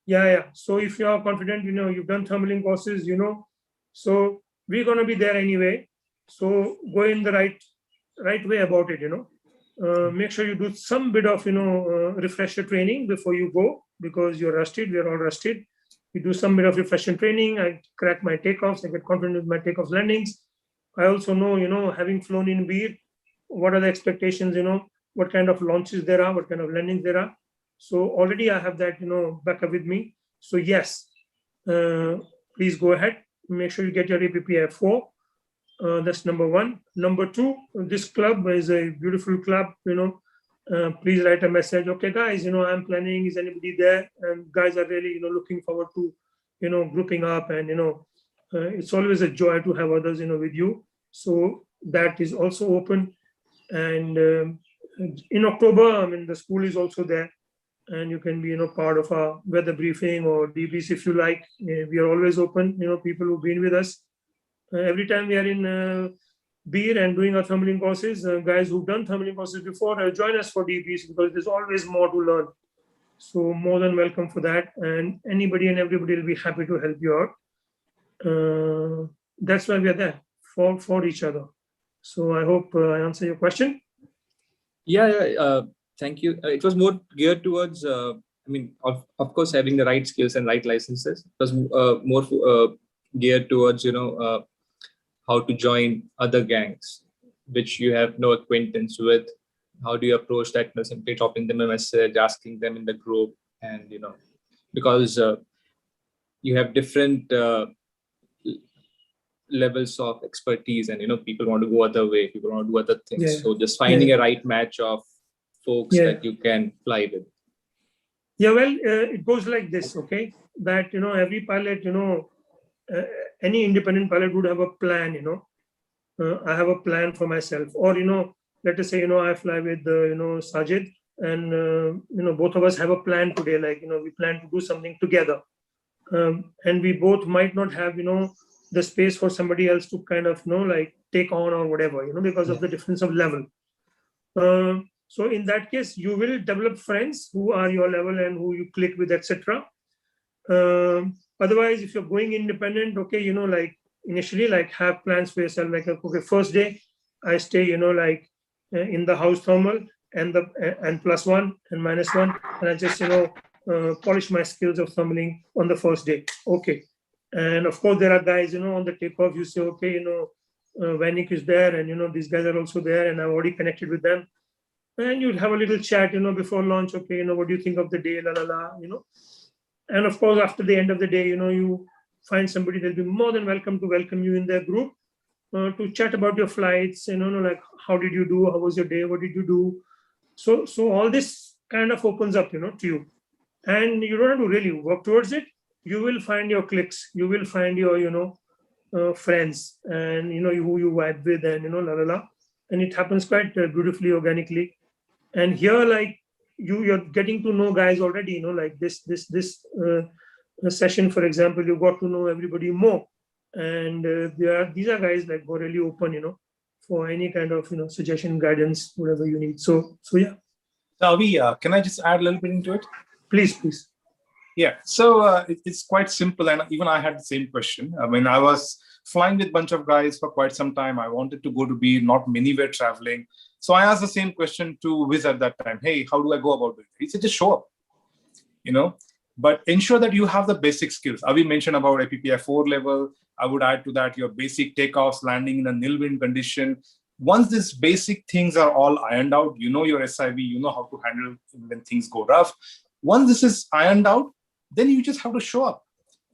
Yeah. So if you are confident, you've done thermaling courses, so we're going to be there anyway. So go in the right way about it, make sure you do some bit of, refresher training before you go, because you're rusted. We're all rusted. You do some bit of refresher training. I crack my takeoffs. I get confident with my takeoff landings. I also know, having flown in Beer, what are the expectations, what kind of launches there are, what kind of landings there are. So already I have that, back up with me. So yes, please go ahead. Make sure you get your APPI 4. That's number one. Number two, this club is a beautiful club, please write a message. Okay, guys, I'm planning, is anybody there? And guys are really, looking forward to, grouping up, and, it's always a joy to have others, with you. So that is also open. And in October, the school is also there, and you can be, part of our weather briefing or debriefs if you like. We are always open, people who've been with us. Every time we are in Beer and doing our thermaling courses, guys who've done thermaling courses before join us for debriefs, because there's always more to learn. So more than welcome for that, and anybody and everybody will be happy to help you out. That's why we are there, for each other. So I hope I answer your question. Yeah. Thank you. It was more geared towards, of course, having the right skills and right licenses. It was more geared towards, how to join other gangs, which you have no acquaintance with. How do you approach that? Simply dropping them a message, asking them in the group, and, because you have different levels of expertise, and, people want to go other way, people want to do other things. Yeah. So just finding a right match of folks that you can fly with. Yeah, well, it goes like this, okay? That, every pilot, any independent pilot would have a plan, I have a plan for myself. Or, let us say, I fly with, Sajid, and, both of us have a plan today, like, we plan to do something together. And we both might not have, the space for somebody else to kind of, like take on or whatever, because of the difference of level. So in that case, you will develop friends who are your level and who you click with, etc. Otherwise, if you're going independent, okay, like initially, like have plans for yourself. Like, okay, first day I stay, like in the house thermal and +1 and -1, and I just polish my skills of thermaling on the first day. Okay, and of course there are guys, on the takeoff. You say, okay, Vanik is there, and these guys are also there, and I've already connected with them. And you'll have a little chat, before launch. Okay, what do you think of the day? And of course, after the end of the day, you find somebody that'll be more than welcome to welcome you in their group to chat about your flights. Like how did you do? How was your day? What did you do? So all this kind of opens up, to you, and you don't have to really work towards it. You will find your cliques. You will find your, friends, and who you vibe with, and and it happens quite beautifully, organically. And here, like you're getting to know guys already, like this session, for example, you got to know everybody more, and these are guys like who are really open, for any kind of suggestion, guidance, whatever you need. So yeah. So Avi, can I just add a little bit into it? Please, please. Yeah, so it's quite simple, and even I had the same question. I mean, I was flying with a bunch of guys for quite some time. I wanted to go to be not many were traveling. So I asked the same question to Wiz at that time. Hey, how do I go about it? He said, just show up, but ensure that you have the basic skills. Avi mentioned about APPI 4 level. I would add to that your basic takeoffs, landing in a nil wind condition. Once these basic things are all ironed out, your SIV, how to handle when things go rough. Once this is ironed out, then you just have to show up.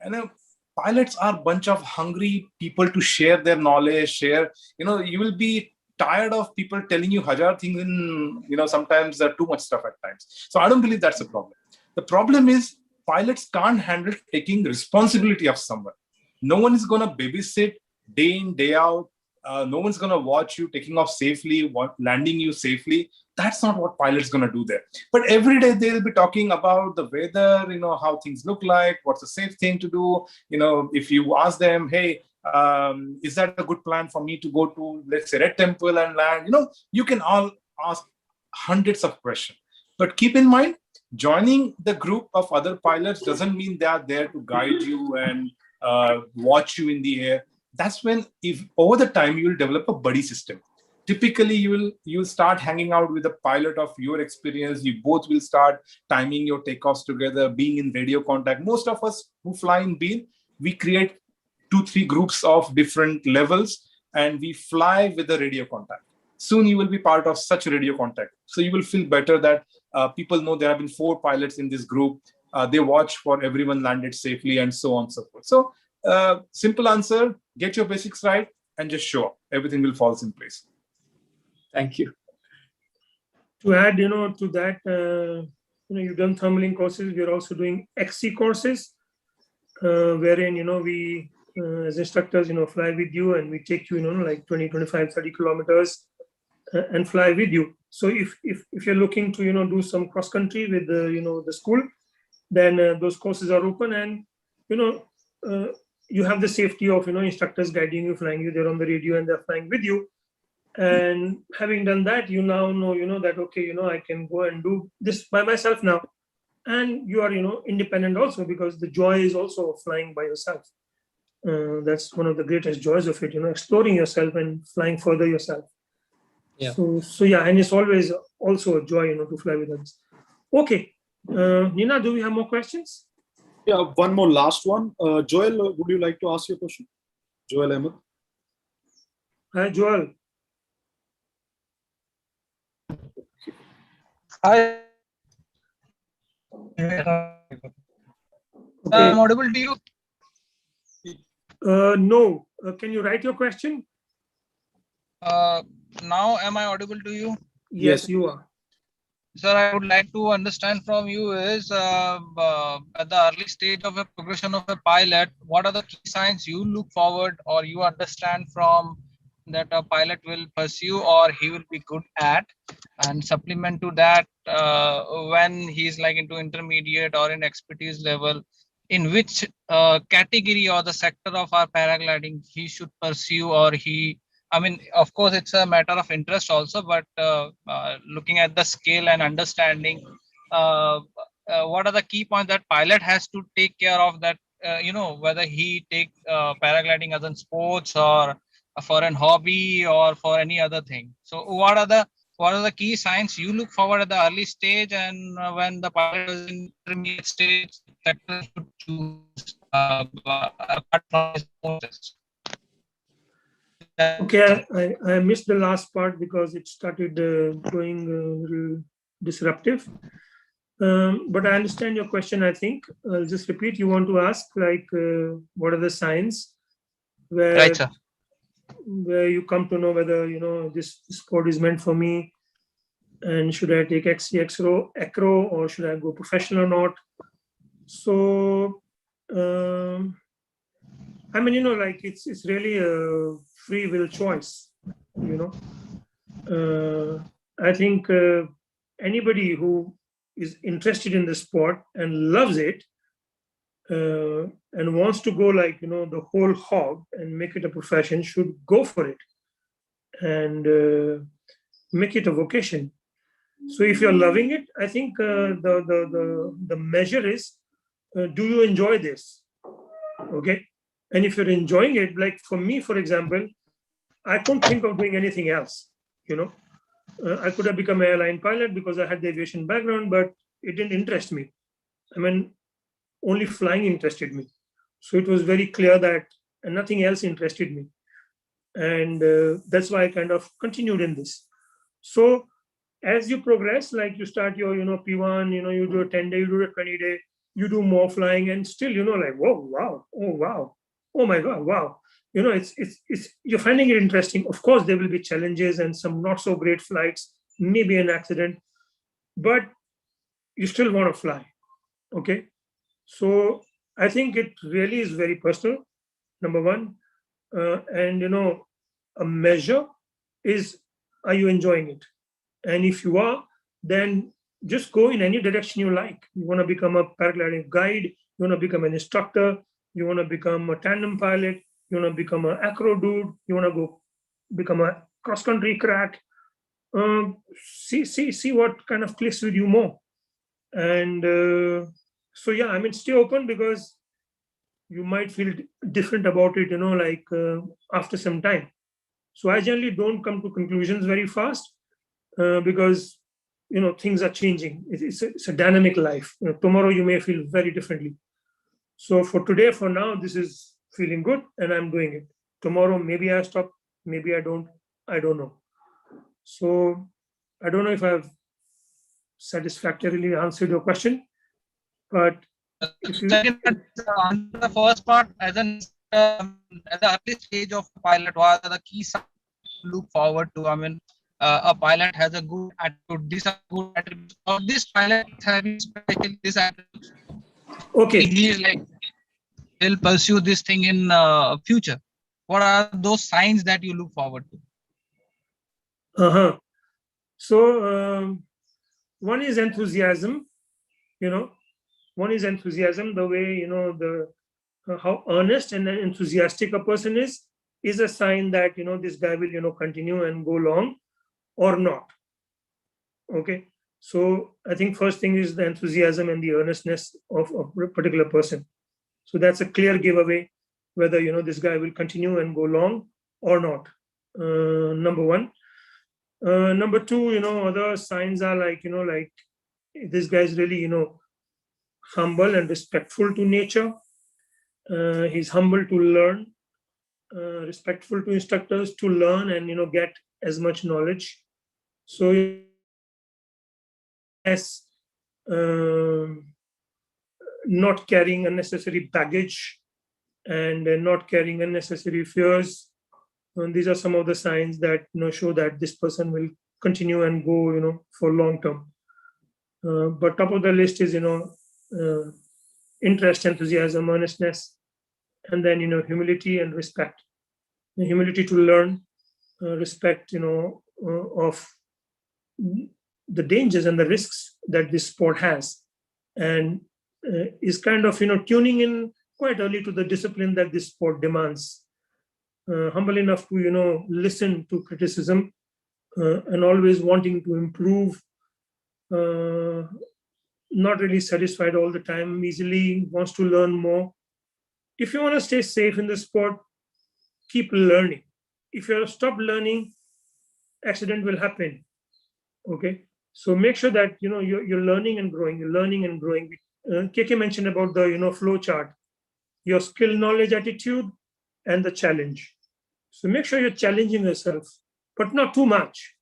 And pilots are a bunch of hungry people to share their knowledge, you will be tired of people telling you hajar things in, sometimes too much stuff at times. So I don't believe that's a problem. The problem is pilots can't handle taking responsibility of someone. No one is going to babysit day in, day out. No one's going to watch you taking off safely, landing you safely. That's not what pilots going to do there. But every day they'll be talking about the weather, how things look like, what's a safe thing to do. If you ask them, hey, is that a good plan for me to go to, let's say, Red Temple and land? You can all ask hundreds of questions. But keep in mind, joining the group of other pilots doesn't mean they are there to guide you and watch you in the air. That's when, if over the time, you will develop a buddy system. Typically, you'll start hanging out with a pilot of your experience. You both will start timing your takeoffs together, being in radio contact. Most of us who fly in Beam, we create 2-3 groups of different levels, and we fly with the radio contact. Soon you will be part of such radio contact. So you will feel better that people know there have been 4 pilots in this group. They watch for everyone landed safely and so on and so forth. So simple answer, get your basics right and just show up. Everything will fall in place. Thank you. To add, to that, you've done thermaling courses. We're also doing XC courses, wherein, we as instructors, fly with you and we take you, like 20, 25, 30 kilometers and fly with you. So if you're looking to, do some cross country with the school, then those courses are open, and, you have the safety of, instructors guiding you, flying you there on the radio, and they're flying with you. And having done that, you now know, that, okay, I can go and do this by myself now. And you are, independent also, because the joy is also of flying by yourself. That's one of the greatest joys of it, exploring yourself and flying further yourself. Yeah. So yeah, and it's always also a joy, to fly with others. Okay. Nina, do we have more questions? Yeah, one more last one. Joel, would you like to ask your question? Joel Ahmed. Hi, Joel. Hi. I'm audible to you? No. Can you write your question? Now, am I audible to you? Yes, you are. Sir, I would like to understand from you is at the early stage of a progression of a pilot, what are the key signs you look forward or you understand from that a pilot will pursue or he will be good at, and supplement to that when he's like into intermediate or in expertise level, in which category or the sector of our paragliding he should pursue, or I mean, of course, it's a matter of interest also, but looking at the scale and understanding, what are the key points that pilot has to take care of, that, whether he take paragliding as in sports or for an hobby or for any other thing. So what are the key signs you look forward at the early stage, and when the pilot is in intermediate stage, sector should choose apart from his sports? Okay, I missed the last part because it started going a little disruptive. But I understand your question, I think. I'll just repeat. You want to ask, like, what are the signs where, Right, sir. where you come to know whether, this sport is meant for me, and should I take XC, acro, or should I go professional or not? So, I mean, like it's really a free will choice, I think anybody who is interested in the sport and loves it and wants to go like, the whole hog and make it a profession should go for it and make it a vocation. So if you're loving it, I think the measure is, do you enjoy this? Okay. And if you're enjoying it, like for me, for example, I couldn't think of doing anything else. I could have become an airline pilot because I had the aviation background, but it didn't interest me. I mean, only flying interested me. So it was very clear that nothing else interested me. And that's why I kind of continued in this. So as you progress, like you start your, P1, you do a 10-day, you do a 20-day, you do more flying, and still, like, whoa, wow, oh, wow, oh my God, wow. It's you're finding it interesting. Of course, there will be challenges and some not so great flights, maybe an accident, but you still want to fly. Okay. So I think it really is very personal, number one. And, a measure is, are you enjoying it? And if you are, then just go in any direction you like. You want to become a paragliding guide, you want to become an instructor, you want to become a tandem pilot, you want to become an acro dude, you want to go become a cross-country crack. See what kind of clicks with you more. And so, yeah, I mean, stay open because you might feel different about it, like after some time. So I generally don't come to conclusions very fast because, things are changing. It's a dynamic life. Tomorrow you may feel very differently. So for today, for now, this is feeling good and I'm doing it. Tomorrow, maybe I stop, maybe I don't know. So I don't know if I've satisfactorily answered your question, but if you on the first part, as an at the early stage of pilot, what are the key signs to look forward to? I mean, a pilot has a good attitude. These are good attributes. Or this pilot having special this attributes. okay. He is like, he'll pursue this thing in future. What are those signs that you look forward to? So one is enthusiasm. One is enthusiasm. The way how earnest and enthusiastic a person is a sign that this guy will continue and go long or not. Okay. So I think first thing is the enthusiasm and the earnestness of a particular person. So that's a clear giveaway whether this guy will continue and go long or not. Number one. Number two, other signs are like this guy is really humble and respectful to nature. He's humble to learn, respectful to instructors to learn and get as much knowledge. So yes, not carrying unnecessary baggage and not carrying unnecessary fears. And these are some of the signs that show that this person will continue and go for long term. But top of the list is interest, enthusiasm, earnestness, and then humility and respect. The humility to learn, respect of the dangers and the risks that this sport has, and is kind of tuning in quite early to the discipline that this sport demands. Humble enough to listen to criticism and always wanting to improve, not really satisfied all the time, easily wants to learn more. If you want to stay safe in the sport, keep learning. If you stop learning, accident will happen. Okay, so make sure that you're learning and growing. You're learning and growing. KK mentioned about the flow chart, your skill, knowledge, attitude, and the challenge. So make sure you're challenging yourself, but not too much.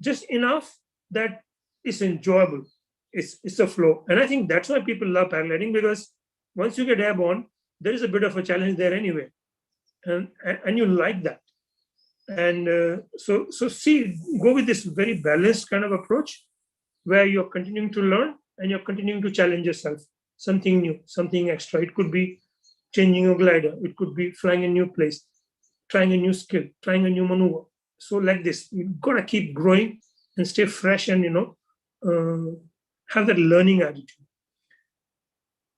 Just enough that it's enjoyable. It's a flow. And I think that's why people love paragliding, because once you get airborne, there is a bit of a challenge there anyway. And you like that. And so go with this very balanced kind of approach where you're continuing to learn and you're continuing to challenge yourself. Something new, something extra. It could be changing a glider. It could be flying a new place, trying a new skill, trying a new maneuver. So like this, you've got to keep growing and stay fresh and, have that learning attitude.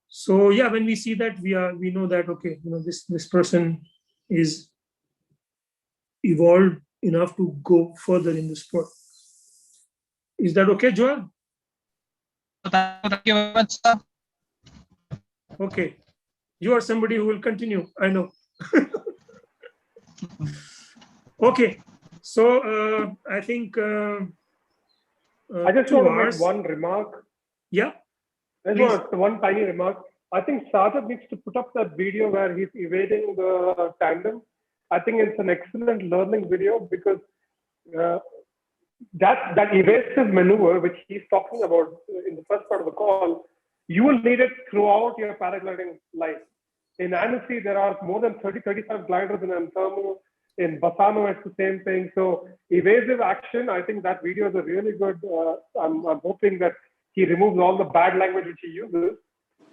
So yeah, when we see that, we know that, okay, this person is evolved enough to go further in the sport. Is that okay, Joel? Thank you very much, sir. Okay. You are somebody who will continue, I know. Okay. So I think I just 2 want to hours. make one remark. Yeah. I just want one tiny remark. I think Sajid needs to put up that video where he's evading the tandem. I think it's an excellent learning video because that evasive maneuver, which he's talking about in the first part of the call, you will need it throughout your paragliding life. In Annecy, there are more than 30, 35 gliders in informal. In Bassano, it's the same thing. So evasive action, I think that video is a really good, I'm hoping that he removes all the bad language which he uses.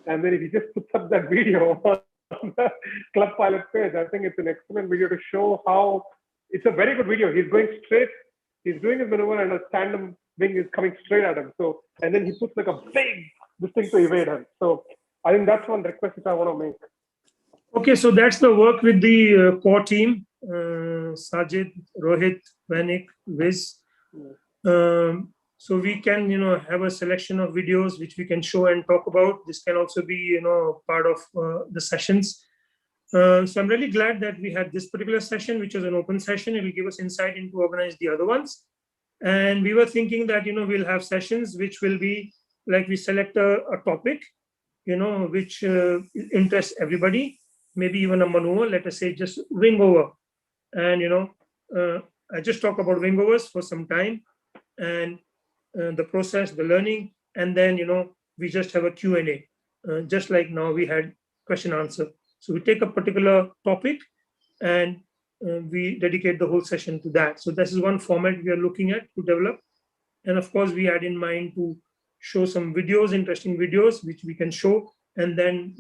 And then if he just puts up that video on the Club Pilot page, I think it's an excellent video to show how, it's a very good video. He's going straight, he's doing his maneuver and a tandem wing is coming straight at him. So, and then he puts like a big, this thing to evade him. So I think that's one request that I want to make. Okay, so that's the work with the core team, Sajid, Rohit, Vanik, Viz. So we can, have a selection of videos which we can show and talk about. This can also be, part of the sessions. So I'm really glad that we had this particular session, which was an open session. It will give us insight into organize the other ones. And we were thinking that, we'll have sessions which will be like we select a topic, which interests everybody. Maybe even a maneuver, let us say just wing over. And, I just talk about wing overs for some time and the process, the learning, and then, we just have a Q&A, just like now we had question answer. So we take a particular topic and we dedicate the whole session to that. So this is one format we are looking at to develop. And of course, we had in mind to show some videos, interesting videos, which we can show and then,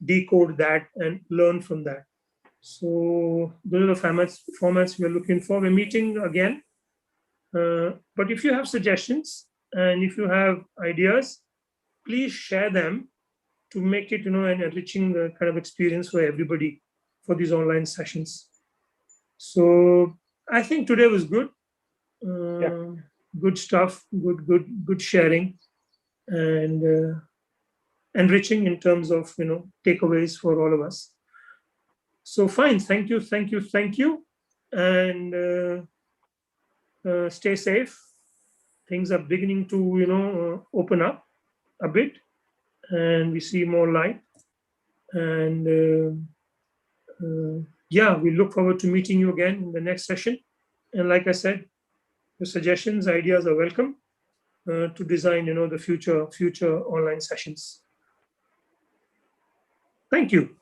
decode that and learn from that. So those are the formats we are looking for. We're meeting again. But if you have suggestions and if you have ideas, please share them to make it, an enriching kind of experience for everybody for these online sessions. So I think today was good. Good stuff, good sharing, and enriching in terms of takeaways for all of us. So fine, thank you, and stay safe. Things are beginning to open up a bit, and we see more light. And we look forward to meeting you again in the next session. And like I said, your suggestions, ideas are welcome to design, the future online sessions. Thank you.